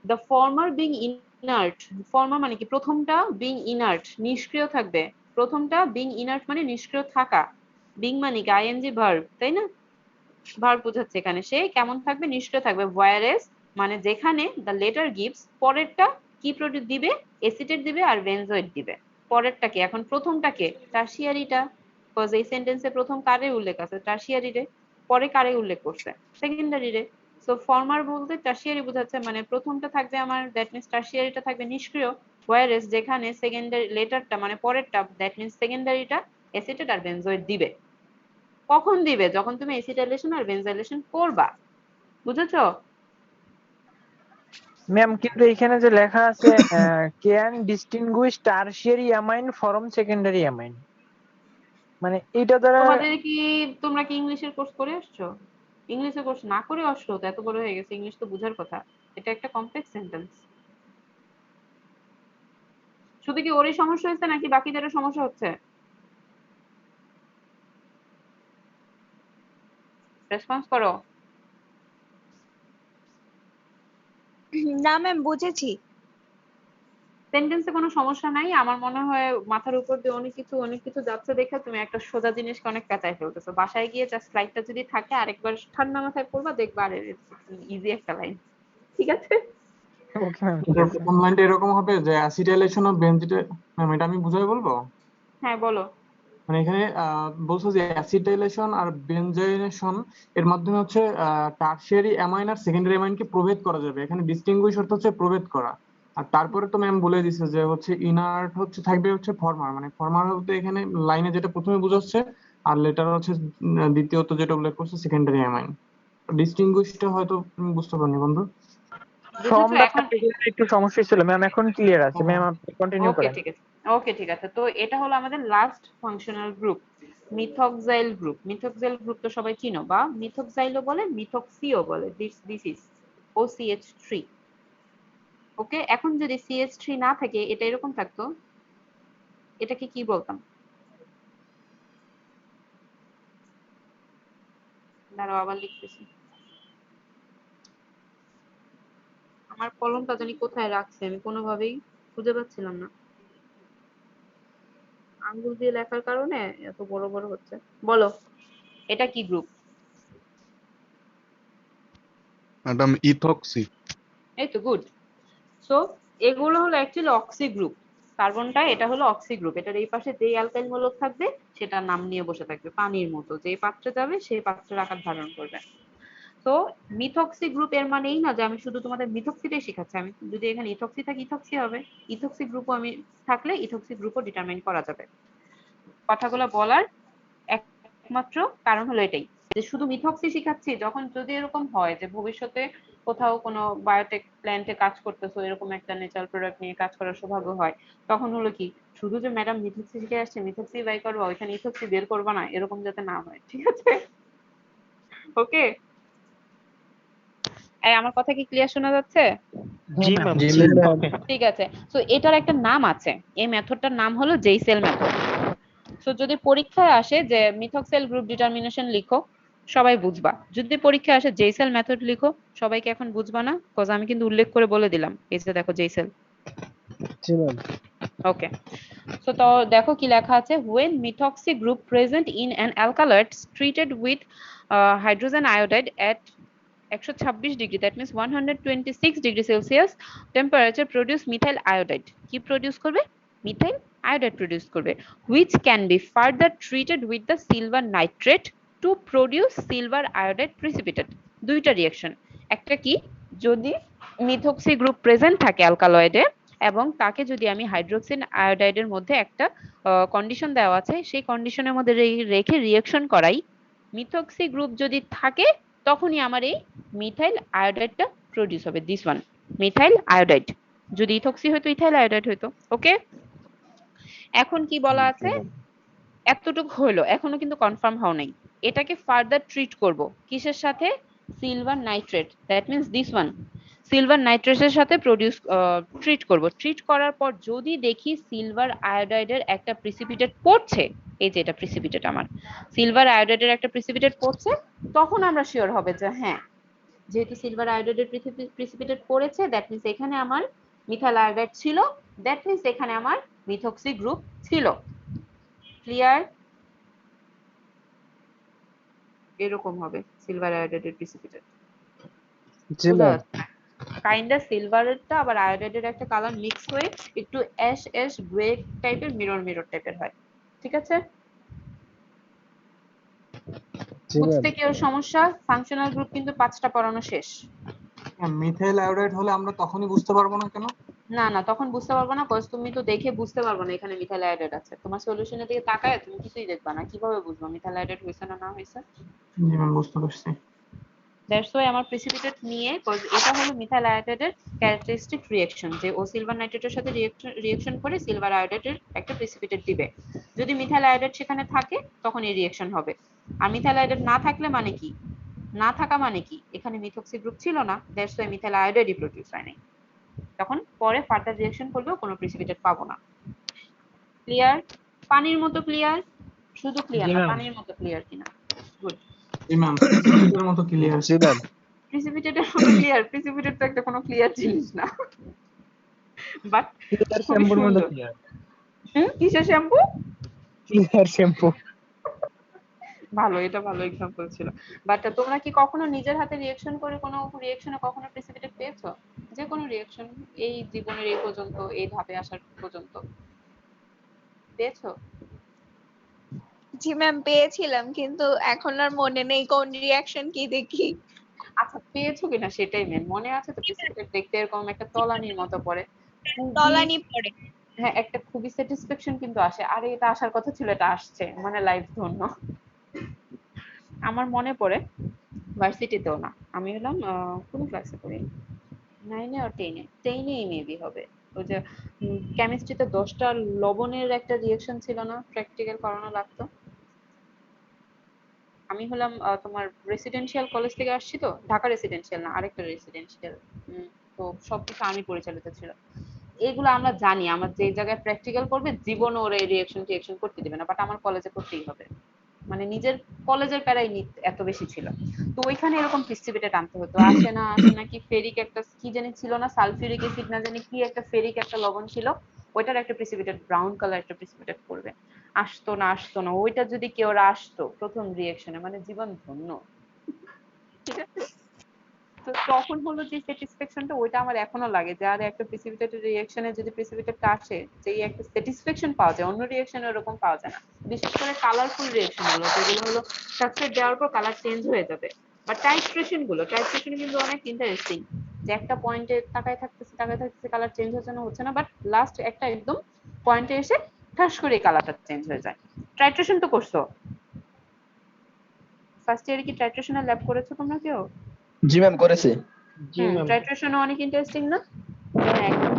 The former being inert, former মানে কি? প্রথমটা বিং ইনার্ট, নিষ্ক্রিয় থাকবে। প্রথমটা বিং ইনার্ট মানে নিষ্ক্রিয় থাকা। বিং মানে কি? আইএনজি ভার্ব, তাই না? ভার্ব বোঝাচ্ছে এখানে। সে কেমন থাকবে? নিষ্ক্রিয় থাকবে। ওয়ারেস মানে যেখানে দ্য লেটার গিভস, পরেরটা কি প্রোডিউস দিবে? এসিটেট দিবে আর বেনজয়েড দিবে। পরেরটা কি? এখন প্রথমটা কে? টারশিয়ারিটা। বিকজ এই সেন্টেন্সে প্রথম কারে উল্লেখ আছে? টারশিয়ারি রে। পরে কারে উল্লেখ করছে? সেকেন্ডারি রে। সো ফর্মার বলতে টারশিয়ারি বোঝাচ্ছে, মানে প্রথমটা থাকবে আমার, দ্যাট মিন্স টারশিয়ারিটা থাকবে নিষ্ক্রিয়। ওয়ারেস যেখানে সেকেন্ডারি লেটারটা মানে পরেরটা, দ্যাট মিন্স সেকেন্ডারিটা এসিটেট আর বেনজয়েড দিবে। কখন দিবে? যখন তুমি এসিটাইলেশন আর বেনজাইলেশন করবা। বুঝেছো?
ম্যাম কিন্তু এখানে যে লেখা আছে can distinguished tertiary amine from secondary amine, মানে এটা দ্বারা।
তোমরা কি ইংলিশের কোর্স করে আসছো? ইংলিশের কোর্স না করে আসছো তো এত বড় হয়ে গেছে, ইংলিশ তো বুঝার কথা। এটা একটা কমপ্লেক্স সেন্টেন্স। শুধু কি ওরই সমস্যা হচ্ছে নাকি বাকিদেরও সমস্যা হচ্ছে? রেসপন্স করো।
না ম্যাম, বুঝেছি।
সেন্টেন্সে কোনো সমস্যা নাই। আমার মনে হয় মাথার উপর দিয়ে অনেক কিছু যাচ্ছে দেখে তুমি একটা সোজা জিনিসকে অনেক পেঁচায় ফেলতেছো। বাসায় গিয়ে জাস্ট স্লাইডটা যদি থাকে আরেকবার ঠান্ডা মাথায় পড়বা, দেখবা আরে ইজি একটা লাইন। ঠিক আছে?
ওকে ম্যাম, ঠিক
এটার
আছে।
প্রথম লাইনটা এরকম হবে যে অ্যাসিটাইলেশন অফ বেনজিডেট। ম্যাম এটা আমি বুঝাই বলবো।
হ্যাঁ বলো।
মানে এখানে বলছো যে অ্যাসিটাইলেশন আর বেনজাইলেশন এর মাধ্যমে হচ্ছে টারশিয়ারি অ্যামাইন আর সেকেন্ডারি অ্যামাইনকে প্রভেদ করা যাবে। এখানে ডিস্টিংগুইশ অর্থ হচ্ছে প্রভেদ করা। আর তারপরে তো ম্যাম বলে দিছে যে হচ্ছে ইনার্ট হচ্ছে থাকবে হচ্ছে ফর্মার, মানে ফর্মার বলতে এখানে লাইনে যেটা প্রথমে বোঝাচ্ছে, আর লেটার হচ্ছে দ্বিতীয়ত যেটা উল্লেখ করছে সেকেন্ডারি অ্যামাইন। ডিস্টিংগুইশটা হয়তো তুমি বুঝতে পারনি বন্ধু।
বুঝেছো
ফর্মটা
এখন?
একটু সমস্যা ছিল ম্যাম, এখন ক্লিয়ার আছে
হ্যাঁ।
ম্যাম, আপনি কন্টিনিউ
ওকে
করেন।
ঠিক আছে। ওকে ঠিক আছে, তো এটা হলো আমাদের last functional group, methoxyl group. Methoxyl group তো সবাই চিনো, বা মিথক্সাইলও বলে, মিথক্সিও বলে। This is OCH3। ওকে, এখন যদি CH3 না থাকে, এটা এরকম থাকতো, এটাকে কি বলতাম? দাঁড়াও আবার লিখতেছি। আমার কলমটা জানি কোথায় রাখছে, আমি কোনোভাবেই খুঁজে পাচ্ছিলাম না। আঙ্গুল দিয়ে লেখার কারণে এত বড় বড় হচ্ছে। বলো, এটা কি গ্রুপ?
Madam ethoxy.
এই তো, গুড। সো এগুলো হলো অ্যাকচুয়ালি অক্সি গ্রুপ। কার্বনটা এটা হলো অক্সি গ্রুপ। এটার এই পাশে যেই অ্যালকাইল মূলক থাকবে সেটার নাম নিয়ে বসে থাকবে, পানির মতো। যেই পাত্রে যাবে সেই পাত্রের আকার ধারণ করবে। তো মিথক্সি গ্রুপ এর মানে এই না যে আমি শুধু তোমাদের মিথক্সিটাই শেখাচ্ছি। আমি যদি এখানে ইথক্সি থাকে, ইথক্সি হবে। ইথক্সি গ্রুপও আমি থাকলে ইথক্সি গ্রুপও ডিটারমাইন করা যাবে। কথাগুলো বলার একমাত্র কারণ হলো এটাই, যে শুধু মিথক্সি শিখাচ্ছি। যখন যদি এরকম হয় যে ভবিষ্যতে কোথাও কোনো বায়োটেক প্ল্যান্টে কাজ করতেছো, এরকম একটা ন্যাচারাল প্রোডাক্ট নিয়ে কাজ করার সৌভাগ্য হয়, তখন হলো কি, শুধু যে ম্যাডাম মিথক্সি শিখে আসছে, মিথক্সি বাই করবো, ওইখানে ইথক্সি বের করবা না, এরকম যাতে না হয়। ঠিক আছে? ওকে, এই আমার কথা কি ক্লিয়ার শোনা যাচ্ছে?
জি ম্যাম।
জি
জি
ম্যাম।
ওকে।
ঠিক আছে। তো এটার একটা নাম আছে। এই মেথডটার নাম হলো জেইসেল মেথড। তো যদি পরীক্ষায় আসে যে মিথক্সেল গ্রুপ ডিটারমিনেশন লিখো, সবাই বুঝবা। যদি পরীক্ষায় আসে জেইসেল মেথড লিখো, সবাইকে এখন বুঝবা না? কজ আমি কিন্তু উল্লেখ করে বলে দিলাম, এই যে দেখো জেইসেল।
জি ম্যাম।
ওকে, সো তো দেখো কি লেখা আছে, when methoxy group present in an alkaloids treated with hydrogen iodide at 126 degree, that means 126 degree Celsius temperature produce methyl iodide. কি প্রডিউস করবে? মিথাইল আয়োডাইড প্রডিউস করবে, which can be further treated with the silver nitrate to produce silver iodide precipitate। দুইটা reaction, একটা কি, যদি methoxy group present থাকে অ্যালকালয়েডে এবং তাকে যদি আমি হাইড্রোক্সিন আয়োডাইডের মধ্যে একটা কন্ডিশন দেওয়া আছে, সেই কন্ডিশনের মধ্যে রেখে রিঅ্যাকশন করাই, মিথক্সি গ্রুপ যদি থাকে তখনই আমার এই মিথাইল আয়োডাইডটা প্রডিউস হবে, দিস ওয়ান মিথাইল আয়োডাইড। যদি ইথক্সি হইতো ইথাইল আয়োডাইড হইতো। ওকে, এখন কি বলা আছে, এতটুকু হলো, এখনো কিন্তু কনফার্ম হও নাই। এটাকে ফার্দার ট্রিট করব কিসের সাথে? Silver nitrate, that means this one silver নাইট্রেটের সাথে ট্রিট করব। ট্রিট করার পর যদি দেখি সিলভার আয়োডাইডের একটা প্রিসিপিটেট পড়ছে, এই যে এটা প্রিসিপিটেট, আমার সিলভার আয়োডাইডের একটা প্রিসিপিটেট পড়ছে, তখন আমরা শিওর হবে যে হ্যাঁ, যেহেতু সিলভার আয়োডাইডের প্রিসিপিটেট পড়েছে, দ্যাট মিন্স এখানে আমার মিথাইল আয়োডাইড ছিল, দ্যাট মিন্স এখানে আমার মিথক্সি গ্রুপ ছিল। ক্লিয়ার? এরকম হবে সিলভার আয়োডাইডের প্রিসিপিটেট।
জি ম্যাম।
কাইন্ডা সিলভারেরটা আবার আয়োডাইডের একটা কালার মিক্স হয়ে একটু অ্যাশ অ্যাশ গ্রে টাইপের, মিরর টাইপের হয়। ঠিক আছে,
জি ম্যাম।
বুঝতে কি ওর সমস্যা? ফাংশনাল গ্রুপ কিন্তু 5টা পড়ানো শেষ।
মিথাইল আয়োডাইড হলে আমরা তখনই বুঝতে পারবো না কেন?
না না, তখন বুঝতে পারবো না, কজ তুমি তো দেখে বুঝতে পারবো না এখানে মিথাইল আয়োডাইড আছে। তোমার সলিউশনের দিকে তাকায় তুমি কিছুই দেখবা না, কিভাবে বুঝবো মিথাইল আয়োডাইড হয়েছে না না হয়েছে?
জি ম্যাম, বুঝতে পারছি।
দ্যাটস ওয়াই আমার প্রিসিপিটেট নিয়ে, কজ এটা হলো মিথাইল আয়োডাইডের ক্যারেক্টারিস্টিক রিঅ্যাকশন, যে ও সিলভার নাইট্রেটের সাথে রিঅ্যাকশন করে সিলভার আয়োডাইডের একটা প্রিসিপিটেট দিবে। যদি মিথাইল আয়োডাইড সেখানে থাকে তখন এই রিঅ্যাকশন হবে। আর মিথাইল আয়োডাইড না থাকলে মানে কি, না থাকা মানে কি, এখানে মিথক্সি গ্রুপ ছিল না, দ্যাটস ওয়াই মিথাইল আয়োডাইডই প্রোডিউস হয় নাই। তখন পরে ফার্দার রিঅ্যাকশন করলেও কোনো প্রিসিপিটেট পাবো না। ক্লিয়ার? পানির মতো ক্লিয়ার? শুধু ক্লিয়ার না, পানির মতো ক্লিয়ার কিনা? গুড।
জি ম্যাম, প্রিসিপিটেটের মতো ক্লিয়ার।
জি ম্যাম।
প্রিসিপিটেটের মতো ক্লিয়ার? প্রিসিপিটেট তো একটা কোনো ক্লিয়ার জিনিস না, বাট
ক্লিয়ার শ্যাম্পুর মতো ক্লিয়ার।
কিসের শ্যাম্পু?
Clear shampoo.
ভালো, এটা ভালো এক্সাম্পল ছিল। বাট তোমরা কি কখনো নিজের হাতে রিঅ্যাকশন করে কোনো রিঅ্যাকশনে কখনো প্রিসিপিটেট পেয়েছো? যে কোনো রিঅ্যাকশন এই জীবনের এই পর্যন্ত, এই ধাপে আসার পর্যন্ত পেয়েছো?
জি ম্যাম, পেয়েছিলাম, কিন্তু এখন আর মনে নেই কোন রিঅ্যাকশন কি দেখি।
আচ্ছা, পেয়েছো কিনা সেটাই মেন। মনে আছে তো প্রিসিপিটেট দেখতে এরকম একটা তলানির মতো পড়ে,
তলানি পড়ে।
হ্যাঁ, একটা খুবই স্যাটিসফ্যাকশন কিন্তু আসে, আরে এটা আসার কথা ছিল, এটা আসছে, মানে লাইফ ধন্য। আমার মনে পড়ে ভার্সিটিতেও না, আমি হলাম কোন ক্লাসে পড়ি, 9-এ আর 10-এ মেবি হবে। ওই যে কেমিস্ট্রিতে 10টা লবণের একটা রিঅ্যাকশন ছিল না, প্র্যাকটিক্যাল করানো লাগতো। আমি হলাম তোমার রেসিডেন্সিয়াল কলেজ থেকে আসছি, তো ঢাকা রেসিডেন্সিয়াল না, আরেকটা রেসিডেন্সিয়াল, তো সবকিছু আমি পরিচালিত ছিল। এগুলো আমরা জানি, আমার যে জায়গায় প্র্যাকটিক্যাল করবে জীবনে ওরা এই রিঅ্যাকশন করতে দিবে না, বাট আমার কলেজে করতেই হবে, মানে নিজের কলেজের প্যারাই এত বেশি ছিল। তো ওইখানে এরকম প্রিসিপিটেট আনতে হতো, আসে না কি ফেরিক একটা কি জানি ছিল না, সালফিউরিক অ্যাসিড না জানি কি একটা ফেরিক একটা লবণ ছিল, ওইটার একটা প্রিসিপিটেট ব্রাউন কালার একটা প্রিসিপিটেট করবে। আসতো না, ওইটা যদি কেউ আসতো প্রথম রিঅ্যাকশনে, মানে জীবন ধন্য। ঠিক আছে, তো তখন হলো যে স্যাটিসফ্যাকশনটা, ওইটা আমার এখনো লাগে, যে আর একটা প্রিসিপিটেটেড রিঅ্যাকশনে যদি প্রিসিপিটেটটা আসে, যেই একটা স্যাটিসফ্যাকশন পাওয়া যায়, অন্য রিঅ্যাকশনে ওরকম পাওয়া যায় না। বিশেষ করে কালারফুল রিঅ্যাকশন গুলো, যেগুলো হলো সাবস্ট্রেট দেওয়ার পর কালার চেঞ্জ হয়ে যাবে, বা টাইট্রেশন কিন্তু অনেক ইন্টারেস্টিং, যে একটা পয়েন্টে তাকায় থাকতেছে কালার চেঞ্জ হচ্ছে না, বাট লাস্ট একটা একদম পয়েন্টে এসে ঠাস করে কালারটা চেঞ্জ হয়ে যায়। টাইট্রেশন তো করছো, ফার্স্ট ইয়ারে কি টাইট্রেশনের ল্যাব করেছো তোমরা কেউ?
জি ম্যাম, করেছি।
টাইট্রেশনও অনেক ইন্টারেস্টিং না, একদম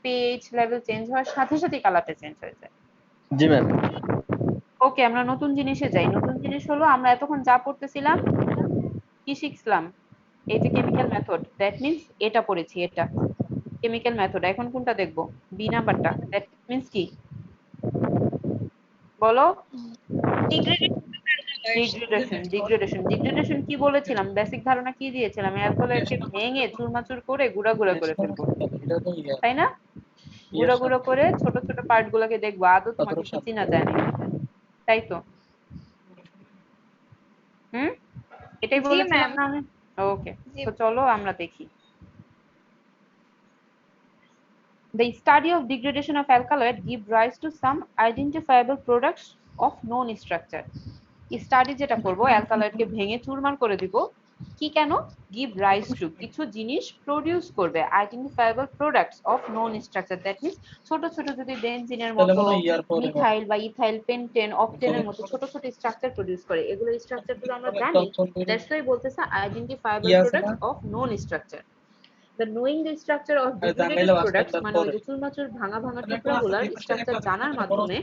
পিএইচ লেভেল চেঞ্জ হওয়ার সাথে সাথে কালারটা চেঞ্জ হয়ে যায়।
জি ম্যাম।
ওকে, আমরা নতুন জিনিসে যাই। নতুন জিনিস হলো, আমরা এতক্ষণ যা পড়তেছিলাম কি শিখছিলাম, এই যে কেমিক্যাল মেথড, দ্যাট মিন্স এটা পড়েছি, এটা কেমিক্যাল মেথড। এখন কোনটা দেখবো? বি নাম্বারটা, দ্যাট মিন্স কি বলো? ডিগ্রেডেশন কি বলেছিলাম? বেসিক ধারণা কি দিয়েছিলাম? অ্যালকোহলকে ভেঙে চুরমাচুর করে গুঁড়া করে ফেলবো, তাই না? গুঁড়ো গুঁড়ো করে ছোট ছোট পার্ট গুলোকে দেখবো আদৌ তোমাকে কি চিনা যায় না, তাই তো? এটাই
জি
বলেছিলাম
ম্যাম।
না আমি? ওকে,
জি।
তো চলো আমরা দেখি। The study of degradation of alkaloid give rise to some identifiable products of known structure. Study যেটা করব অ্যালকালয়েডকে ভেঙে চুরমার করে দিব, কি কেন? গিভ রাইজ টু, কিছু জিনিস প্রডিউস করবে identifiable products of non structure, that means ছোট ছোট যদি বেনজিনের মতো, মিথাইল বা ইথাইল, পেন্টেন, অকটেনের মতো ছোট ছোট স্ট্রাকচার প্রডিউস করে, এগুলো স্ট্রাকচারগুলো আমরা জানি, দ্যাটস ওয়াই বলতেছে identifiable products of non structure. The knowing the structure of degraded products মানে ওই যে চুরমাচুর ভাঙা ভাঙা টুকরাগুলোর স্ট্রাকচার জানার মাধ্যমে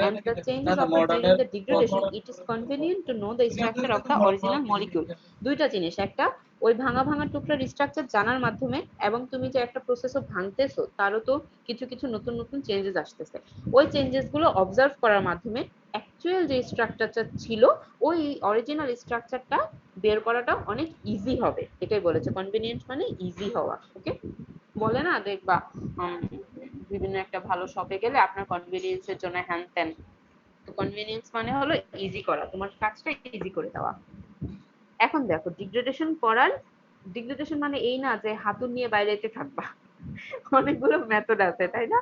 and the changes occur during the degradation, it is convenient to know the structure of the original molecule. দুইটা জিনিস, একটা ওই ভাঙা ভাঙা টুকরার স্ট্রাকচার জানার মাধ্যমে, এবং তুমি যে একটা প্রসেসও ভাঙতেছো তারও তো কিছু কিছু নতুন নতুন চেঞ্জেস আসতেছে, ওই চেঞ্জেস গুলো অবজার্ভ করার মাধ্যমে অ্যাকচুয়াল যে স্ট্রাকচারটা ছিল ওই অরিজিনাল স্ট্রাকচারটা বের করাটা অনেক ইজি হবে, এটাই বলেছে। কনভিনিয়েন্ট মানে ইজি হওয়া। ওকে, বলে না দেখবা বিভিন্ন একটা ভালো শপে গেলে আপনার কনভিনিয়েন্সের জন্য হ্যান ত্যান, তো কনভিনিয়েন্স মানে হলো ইজি করা, তোমার কাজটা ইজি করে দেওয়া। এখন দেখো ডিগ্রেডেশন করার, ডিগ্রেডেশন মানে এই না যে হাতুড় নিয়ে বাইরেতে থাকবা, অনেকগুলো মেথড আছে তাই না?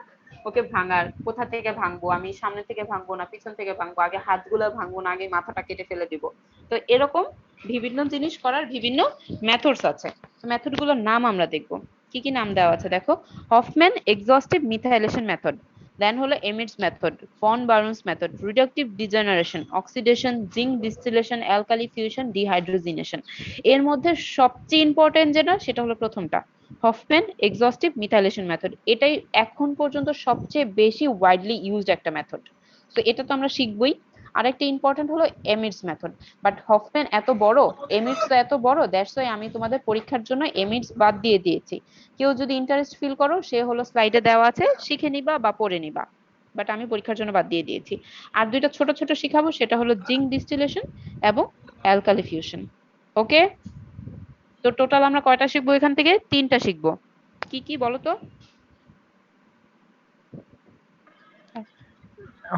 ওকে ভাঙার, কোথা থেকে ভাঙবো, আমি সামনে থেকে ভাঙবো না পিছন থেকে ভাঙবো, আগে হাতগুলো ভাঙবো না আগে মাথাটা কেটে ফেলে দিব, তো এরকম বিভিন্ন জিনিস করার বিভিন্ন মেথডস আছে। মেথড গুলোর নাম আমরা দেখবো, কি কি নাম দেওয়া আছে দেখো। Hofmann exhaustive methylation method, then হলো amides method, von Braun's method, reductive degeneration, oxidation, zinc distillation, alkali fusion, dehydrogenation. এর মধ্যে সবচেয়ে ইম্পর্টেন্ট যেটা সেটা হলো প্রথমটা, হফম্যান এক্সস্টিভ মিথাইলেশন মেথড। এটাই এখন পর্যন্ত সবচেয়ে বেশি ওয়াইডলি ইউজড একটা মেথড, তো এটা তো আমরা শিখবই। আরেকটা ইম্পর্টেন্ট হলো এমিডস মেথড, বাট হফম্যান এত বড়, এমিডস তো এত বড়, দ্যাটস ওয়াই আমি তোমাদের পরীক্ষার জন্য এমিডস বাদ দিয়ে দিয়েছি। কেউ যদি ইন্টারেস্ট ফিল করো সে হলো স্লাইডে দেওয়া আছে, শিখে নিবা বা পড়ে নিবা, বাট আমি পরীক্ষার জন্য বাদ দিয়ে দিয়েছি। আর দুইটা ছোট ছোট শিখাবো, সেটা হলো জিঙ্ক ডিস্টিলেশন এবং অ্যালকালি ফিউশন। ওকে, তো টোটাল আমরা কয়টা শিখবো এখান থেকে? 3টা শিখবো। কি কি বলো তো?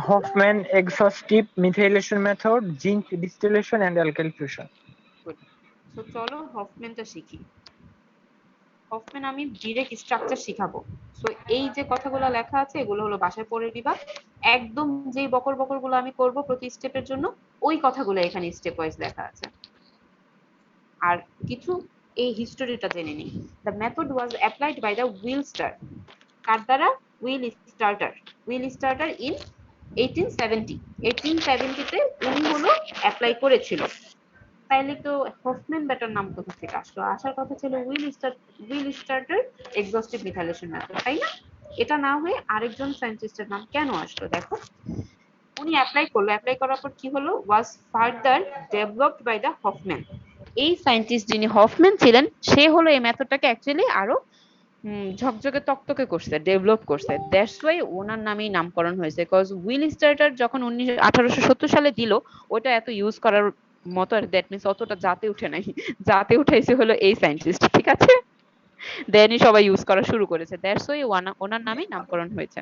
Hofmann exhaustive methylation method, zinc distillation and alkali fusion.
তো চলো হফম্যানটা শিখি। হফম্যান আমি ডিরেক্ট স্ট্রাকচার শিখাবো, তো এই যে কথাগুলো লেখা আছে এগুলো হলো বাসায় পড়ে দিবা, একদম যে বকর বকর গুলো আমি করব প্রতি স্টেপের জন্য ওই কথাগুলো এখানে স্টেপ ওয়াইজ লেখা আছে। আর কিছু এই হিস্টোরিটা জেনে নিই। The method was applied by the Willstätter, কার দ্বারা? Willstätter. Willstätter in 1870 তে উনি হলো অ্যাপ্লাই করেছিল। তাইলে তো হফম্যান ব্যাটার নাম কোথা থেকে আসলো? আসার কথা ছিল উইল স্টার্টার এক্সস্টিভ মিথাইলেশন মেথড, তাই না? এটা না হয়ে আরেকজন সায়েন্টিস্টের নাম কেন আসলো দেখো। উনি অ্যাপ্লাই করলো, অ্যাপ্লাই করার পর কি হলো? Was further developed by the Hofmann. এই সায়েন্টিস্ট যিনি হফম্যান ছিলেন সে হলো এই মেথডটাকে অ্যাকচুয়ালি আরো ঝকঝকে তকতকে করছে, ডেভেলপ করছে, দ্যাটস ওয়াই ওনার নামেই নামকরণ হয়েছে। বিকজ উইল স্টার্টার যখন 1870 সালে দিল ওটা এত ইউজ করার মতো, দ্যাট মিন্স অতটা জাতে উঠে নাই, জাতে উঠাইছে হলো এই সায়েন্টিস্ট, ঠিক আছে? দেনই সবাই ইউজ করা শুরু করেছে, দ্যাটস ওয়াই ওনার নামেই নামকরণ হয়েছে।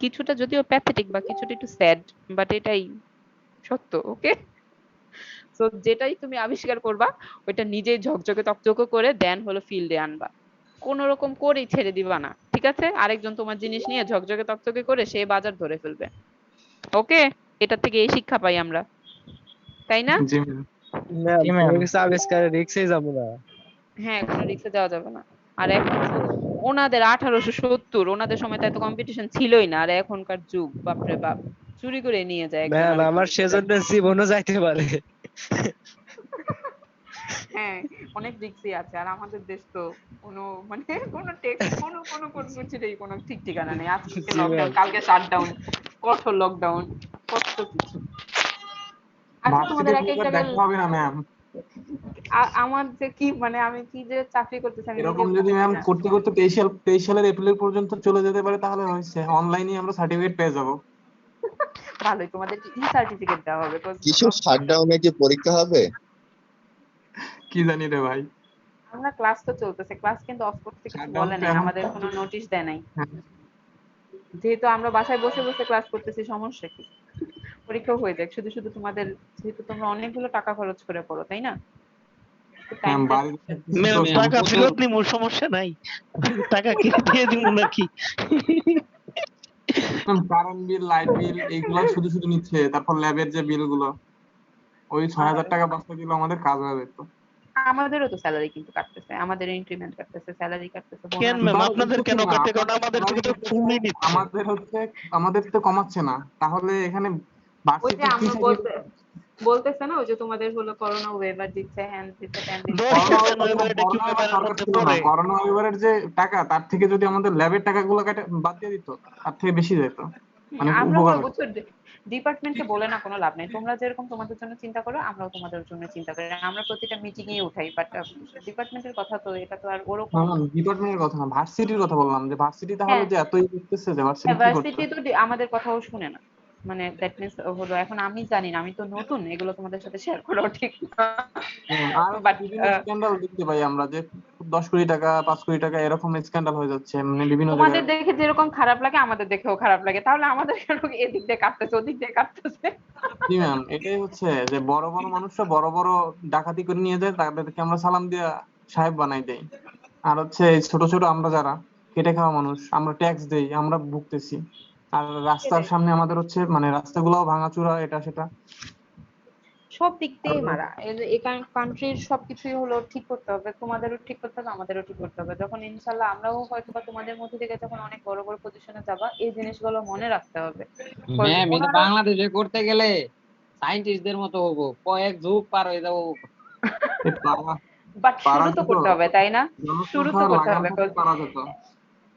কিছুটা যদিও প্যাথেটিক বা কিছুটা একটু স্যাড, বাট এটাই সত্য। ওকে, তো যেটাই তুমি আবিষ্কার করবা ওইটা নিজেই ঝকঝকে তকচকে করে দেন হলো ফিল্ডে আনবা, কোন রকম করেই ছেড়ে দিবা না, ঠিক আছে? আরেকজন তোমার জিনিস নিয়ে ঝকঝকে তকচকে করে সে বাজার ধরে ফেলবে। ওকে, এটা থেকে এই শিক্ষা পাই আমরা, তাই না?
জি ম্যাম।
ম্যাম
জি ম্যাম।
কোনো কিছু আবিষ্কারের রিস্কে যাব না।
হ্যাঁ, কোনো রিস্কে যাওয়া যাবে না। আর এখন তো ওনাদের 1870, ওনাদের সময় তো এত কম্পিটিশন ছিলই না, আর এখনকার যুগ বাপরে বাপ, চুরি করে নিয়ে যায় একজন
ম্যাম আমার
আরেকজনের থেকে।
সেজন্য জীবনও যাইতে পারে।
হ্যাঁ, অনেক রিস্কি আছে, আর আমাদের দেশ তো কোনো মানে কোনো টেক্সট কোনো কিছুরই কোনো ঠিক ঠিকানা নেই, আজকে
জি
লকডাউন
ম্যাম।
কালকে শাটডাউন, কঠোর লকডাউন, কত কিছু। আচ্ছা তোমাদের
ভার্সিটির
এক এক
পূজার
জায়গায়
দেখা হবে না ম্যাম।
আমার যে কি মানে আমি কি যে চাকরি করতেছি আমি
এরকম
নিজেও
যদি
বুঝতেছি
ম্যাম
না।
করতে করতে 23 সালের এপ্রিল পর্যন্ত চলে যেতে পারে তাহলে হয়েছে, অনলাইনে আমরা সার্টিফিকেট পেয়ে যাব।
ভালোই, তোমাদের কি ই সার্টিফিকেট দেওয়া হবে?
কিসের শাটডাউনে কি পরীক্ষা হবে?
কি জানি রে ভাই।
আমরা ক্লাস তো চলতেছে, ক্লাস কিন্তু অফ করতে কিছু
শাটডাউন
বলে
তো
নাই,
এখন
আমাদের কোনো নোটিশ দেয় নাই।
হ্যাঁ।
যেহেতু আমরা বাসায় বসে বসে ক্লাস করতেছি, সমস্যা কি? পরীক্ষাও হয়ে যাক, শুধু শুধু তোমাদের, যেহেতু তোমরা অনেকগুলো টাকা খরচ করে পড়ো, তাই না?
ম্যাম
টাইমটা
বাড়িতে থাকতেছি
ম্যাম
তো
টাকা
সমস্যা
ফেরত নিমু, সমস্যা নাই। টাকা কি দিয়ে দিব নাকি?
Ma'am current bill, light bill এইগুলা শুধু শুধু নিচ্ছে, তারপর ল্যাবের যে বিল গুলো, ওই ৬,০০০ টাকা বাঁচতে দিলে আমাদের কাজ হয়ে যেত।
আমাদেরও তো স্যালারি কিন্তু কাটতেছে, আমাদের ইনক্রিমেন্ট কাটতেছে, স্যালারি কাটতেছে,
কেন
বোনাস।
ম্যাম
তাহলে
আপনাদের
বুঝতেছি
কেন
না,
কাটে? কারণ
আপনাদের
আমাদের
salary
থেকে তো
দিতেছে,
ফুলই নিচ্ছে।
আমাদের তো কমাচ্ছে না, তাহলে এখানে
ওই যে
ভার্সিটির কি
আমরা
চাকরি?
বলতেছে না, ওই যে তোমাদের হলো করোনা ওয়েভার দিচ্ছে, হ্যান্ড দিচ্ছে, ট্যান দিচ্ছে।
দোষ
করোনা
আছে না, এবার এটা কি
করোনা
ওয়েবারের
সরকার
মধ্যে
ছিল না,
পড়ে?
করোনা ওয়েভারের যে টাকা তার থেকে যদি আমাদের ল্যাবের টাকাগুলো কাটে বাদ দিয়ে দিত, তার থেকে বেশি যেত, মানে
আমরা
উপকার
হলো
হতো।
বুঝছো, ডিপার্টমেন্টকে বলে না কোনো লাভ নেই, তোমরা যেরকম তোমাদের জন্য চিন্তা করো, আমরাও তোমাদের জন্য চিন্তা করি, আমরা প্রতিটা মিটিং এ উঠাই, বাট ডিপার্টমেন্টের কথা তো, এটা তো আর ওরকম না।
ডিপার্টমেন্টের কথা না, ভার্সিটির কথা বললাম, যে ভার্সিটি তাহলে
হ্যাঁ,
যে এতই করতেছে, যে ভার্সিটি কি করছে?
ভার্সিটি তো আমাদের কথাও শুনে না, মানে দ্যাট মিনস হলো, এখন আমি জানি না, আমি তো নতুন, এগুলো তোমাদের সাথে শেয়ার করাও ঠিক না,
আর
বাট
বিভিন্ন স্ক্যান্ডাল দেখতে পাই আমরা, যে 10 কোটি টাকা, 5 কোটি টাকা এরকম স্ক্যান্ডাল হয়ে যাচ্ছে, মানে বিভিন্ন
তোমাদের
জায়গায়।
দেখে যেরকম খারাপ লাগে আমাদের দেখেও খারাপ লাগে, তাহলে আমাদের কেন এদিক দিয়ে কাটতেছে, ওদিক দিয়ে কাটতেছে?
জি ম্যাম, এটাই হচ্ছে যে বড় বড় মানুষরা বড় বড় ডাকাতি করে নিয়ে যায়, তাদেরকে আমরা সালাম দিয়া সাহেব বানাই দেই। আর হচ্ছে এই ছোট ছোট আমরা যারা খেটে খাওয়া মানুষ, আমরা ট্যাক্স দেই, আমরা ভুগতেছি। আর রাস্তার
সেটাই।
সামনে আমাদের হচ্ছে মানে রাস্তাগুলোও ভাঙাচোরা, এটা সেটা।
সব দিক দিয়ে
আর
মারা, এই কান্ট্রির সবকিছুই হলো ঠিক করতে হবে, তোমাদেরও ঠিক করতে হবে, আমাদেরও ঠিক করতে হবে, যখন ইনশাল্লাহ আমরাও হয়তো বা তোমাদের মধ্যে থেকে যখন অনেক বড় বড় পজিশনে যাবা, এই জিনিসগুলো মনে রাখতে হবে। Cause
ম্যাম এটা
ওনারা,
বাংলাদেশে করতে গেলে সায়েন্টিস্টদের মতো হবো, কয়েক যুগ পার হয়ে যাবো।
এই
বাট
পারা
শুরু তো
যেত,
করতে হবে, তাই না? শুরু তো
জনসংখ্যা
করতে
লাগাম
হবে,
থাকলে পারা যেত।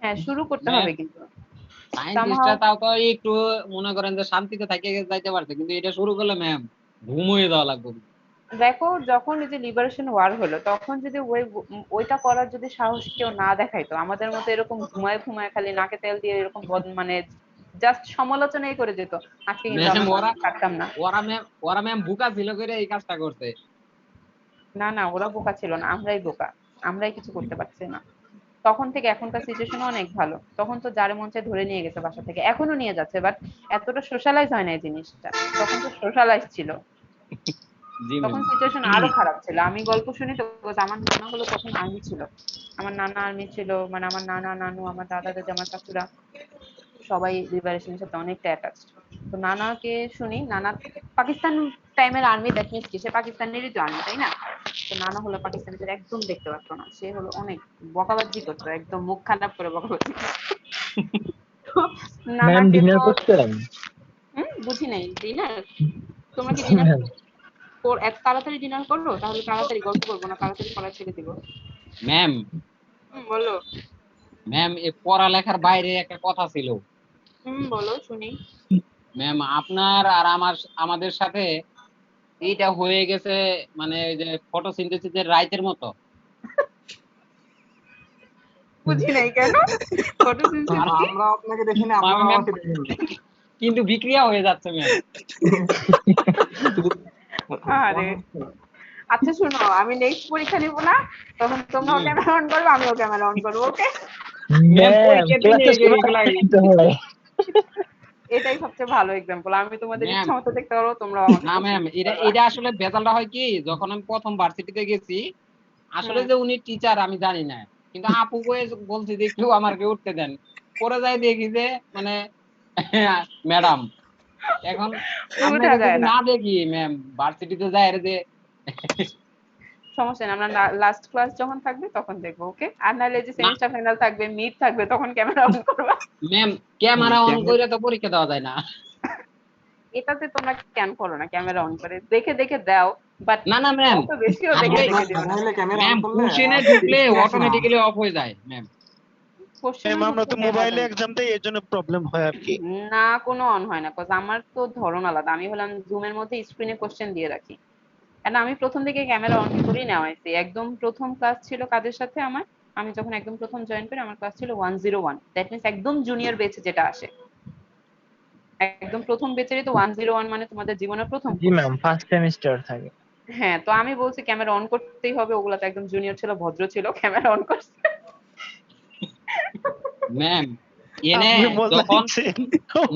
হ্যাঁ শুরু করতে
ম্যাম
হবে কিন্তু
সায়েন্টিস্টরা
somehow।
তাও তো একটু মনে করেন যে শান্তিতে থাকে যাইতে পারছে, কিন্তু এটা শুরু করলে ম্যাম ঘুম হয়ে যাওয়া লাগবে।
দেখো, যখন এই যে লিবারেশন ওয়ার হলো, তখন যদি ওইটা করার যদি সাহস কেউ না দেখাইতো, আমাদের মতো এরকম ঘুমায় ঘুমায় খালি নাকে তেল দিয়ে এরকম মানে জাস্ট সমালোচনাই করে যেত, আজকে কিন্তু
ম্যাম
আমরা
ওরা
মানুষ থাকতাম না।
ওরা ম্যাম বুকা ছিল করে এই কাজটা করছে।
না না, ওরা বোকা ছিল না, আমরাই বোকা, আমরাই কিছু করতে পারছি না। তখন থেকে এখনকার সিচুয়েশন অনেক ভালো, তখন তো যারে মন চায় ধরে নিয়ে গেছে বাসা থেকে, এখনো নিয়ে যাচ্ছে, বাট এতটা সোশ্যালাইজ হয় না এই জিনিসটা, তখন তো সোশ্যালাইজ ছিল।
জি ম্যাম।
তখন সিচুয়েশন আরো খারাপ ছিল, আমি গল্প শুনি তো, because আমার নানা হলো তখন আর্মি ছিল, আমার নানা আর্মি ছিল, মানে আমার নানা নানু আমার দাদা দাদি আমার চাচুরা সবাই লিবারেশনের সাথে অনেকটা অ্যাটাচড। তো নানাকে শুনি, নানা পাকিস্তান টাইমের আর্মি, দ্যাট মিনস কি সে পাকিস্তানেরই তো আর্মি, তাই না? তো নানা হলো পাকিস্তানিদের একদম দেখতে পারতো না, সে হলো অনেক বকাবাজি করতো, একদম মুখ খারাপ করে বকাবাজি করতো। তো
ম্যাম
নানাকে
ডিনার
তো,
করছেন?
বুঝি নাই ডিনার, তোমরা কি ডিনার
ম্যাম
এত তাড়াতাড়ি ডিনার করবো? তাহলে তাড়াতাড়ি গল্প করবো না, তাড়াতাড়ি পড়া ছেড়ে দিব।
ম্যাম
বলো।
ম্যাম এই পড়ালেখার বাইরে একটা কথা ছিল।
বলো শুনি।
ম্যাম আপনার আর আমাদের সাথে এইটা হয়ে গেছে, মানে ওই যে ফটোসিনথেসিসের রাইতের মতো।
বুঝি নাই কেন ফটোসিনথেসিস কি?
আমরা আপনাকে দেখিনি,
মানে
আপনারা
ম্যাম
আমাকে দেখেন।
কিন্তু বিক্রিয়া হয়ে যাচ্ছে ম্যাম।
আরে আচ্ছা শোনো, আমি নেক্সট পরীক্ষা নিব না, তখন তোমরাও ক্যামেরা অন করবে, আমিও ক্যামেরা অন করবো, ওকে?
ম্যাম
ম্যাম
পরীক্ষার দিনে
ক্লাসে
এগুলা
দিতে হয়।
এটাই সবচেয়ে ভালো এক্সাম্পল, আমি তোমাদের
ম্যাম
ইচ্ছা মতো দেখতে পারবো, তোমরাও আমাকে
না
পছন্দ
ম্যাম,
করতে
এটা
পারবা।
এটা আসলে বেজালটা হয় কি, যখন আমি প্রথম ভার্সিটিতে গেছি, আসলে
হুম,
যে উনি টিচার আমি জানি না, কিন্তু আপু কয়ে বলছি যে একটু আমাকে উঠতে দেন, পরে যাই দেখি যে মানে ম্যাডাম। এখন
উঠা
আপনাকে
যায়
যদি
না,
না দেখি ম্যাম ভার্সিটিতে যাই যে
সমস্যা নেই, আমরা লাস্ট ক্লাস যখন থাকবে তখন দেখবো, ওকে? আর নাহলে যে
না
সেমিস্টার ফাইনাল থাকবে, মিড থাকবে, তখন ক্যামেরা অন করবা।
ম্যাম ক্যামেরা অন করে তো পরীক্ষা দেওয়া যায় না।
এটাতে তোমরা কেন করো না ক্যামেরা অন করে, দেখে দেখে দাও, বাট
না না ম্যাম,
অত বেশিও দেখে
আসলে
দেখে দিও না।
মোবাইলে ক্যামেরা অন
ম্যাম
করলে
কোশ্চেনে ঢুকলে
দেখে আসে না।
অটোমেটিক্যালি অফ হয়ে যায় ম্যাম।
কোশ্চেনও
আমরা তো
ঢুকতে দেওয়া
মোবাইলে
যাবে না।
এক্সাম দেই, এর জন্য প্রবলেম হয় আর কি।
না, কোনো অন হয় না, কজ আমার তো ধরন আলাদা, আমি হলাম জুমের মধ্যে স্ক্রিনে কোশ্চেন দিয়ে রাখি। কারণ আমি প্রথম দিকে ক্যামেরা অন করেই নেওয়াইছি, একদম প্রথম ক্লাস ছিল কাদের সাথে আমার, আমি যখন একদম প্রথম জয়েন করি আমার ক্লাস ছিল 101, দ্যাট মিনস একদম জুনিয়র বেচে যেটা আসে, একদম প্রথম বেচেরই তো 101, মানে তোমাদের জীবনের প্রথম
জি
কোর্স।
ম্যাম ফার্স্ট সেমিস্টার থাকে।
হ্যাঁ, তো আমি বলছি ক্যামেরা অন করতেই হবে, ওগুলা তো একদম জুনিয়র ছিল, ভদ্র ছিল, ক্যামেরা অন করছে।
ম্যাম এনে
আপনি মজা
যখন
নিচ্ছেন।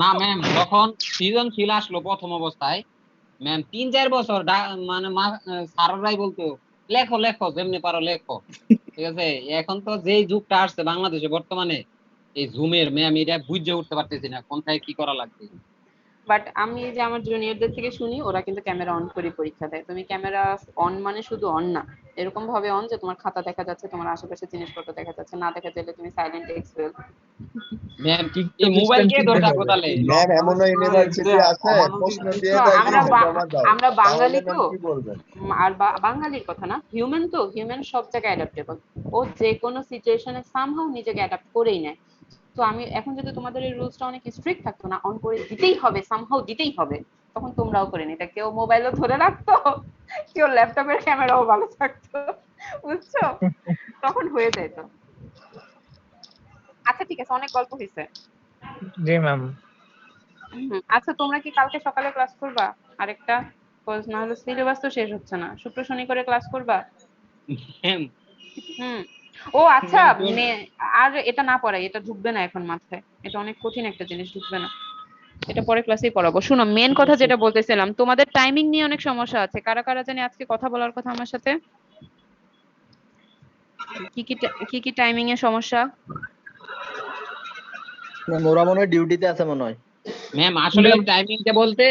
না ম্যাম যখন সৃজনশীল আসলো প্রথম অবস্থায় ম্যাম 3-4 বছর মানে স্যাররাই বলতো লেখো লেখো যেমনি পারো লেখো, ঠিক আছে। এখন তো যেই যুগটা আসছে বাংলাদেশে বর্তমানে, এই জুমের ম্যাম এটা বুঝে উঠতে পারতেছি না কোনটায় কি করা লাগবে।
বাট আমি যে আমার জুনিয়রদের থেকে শুনি ওরা কিন্তু ক্যামেরা অন করে পরীক্ষা দেয়। তুমি ক্যামেরা অন মানে শুধু অন না, এরকম ভাবে অন যে তোমার খাতা দেখা যাচ্ছে, তোমার আশেপাশে জিনিসপত্র দেখা যাচ্ছে, না দেখা গেলে তুমি সাইলেন্ট এক্সপেল।
ম্যাম এই মোবাইল কে ধরটা কোথালে
ম্যাম এমনও ইউনিভার্সিটি আছে প্রশ্ন দিয়ে দেয়
আমরা
কিছু জমা দাও,
আমরা বাঙালি
তাহলে
তো,
ম্যাম কি বলবেন?
আর বাঙালির কথা না, হিউম্যান তো, হিউম্যান সব জায়গায় অ্যাডাপ্টেবল। ও যে কোনো সিচুয়েশনে সামহাউ নিজেকে অ্যাডাপ্ট করেই নেয়। তো আমি এখন যদি তোমাদের এই রুলসটা অনেক স্ট্রিক্ট থাকতো না, অন করে দিতেই হবে, সামহাউ দিতেই হবে, তখন তোমরাও করে নিতে। কেউ মোবাইলও ধরে রাখতো, কেউ ল্যাপটপের ক্যামেরাও ভালো থাকতো, বুঝছো? তখন হয়ে যেত। আচ্ছা ঠিক আছে, অনেক গল্প হয়েছে।
জি ম্যাম।
আচ্ছা তোমরা কি কালকে সকালে ক্লাস করবা আরেকটা? না হলে সিলেবাস তো শেষ হচ্ছে না। শুক্র শনি করে ক্লাস করবা?
ম্যাম
ও আচ্ছা, আর এটা না পড়াই, এটা ঢুকবে না এখন মাথায়, এটা অনেক কঠিন একটা জিনিস, ঢুকবে না, এটা পরে ক্লাসেই পড়াবো। শুনো, মেন কথা যেটা বলতেছিলাম, তোমাদের টাইমিং নিয়ে অনেক সমস্যা আছে। কারা কারা জানি আজকে কথা বলার কথা আমার সাথে? কি কি টাইমিং এ সমস্যা?
ওরা মনে হয় ডিউটিতে আছে মনে হয়।
ম্যাম আসলে টাইমিংটা বলতে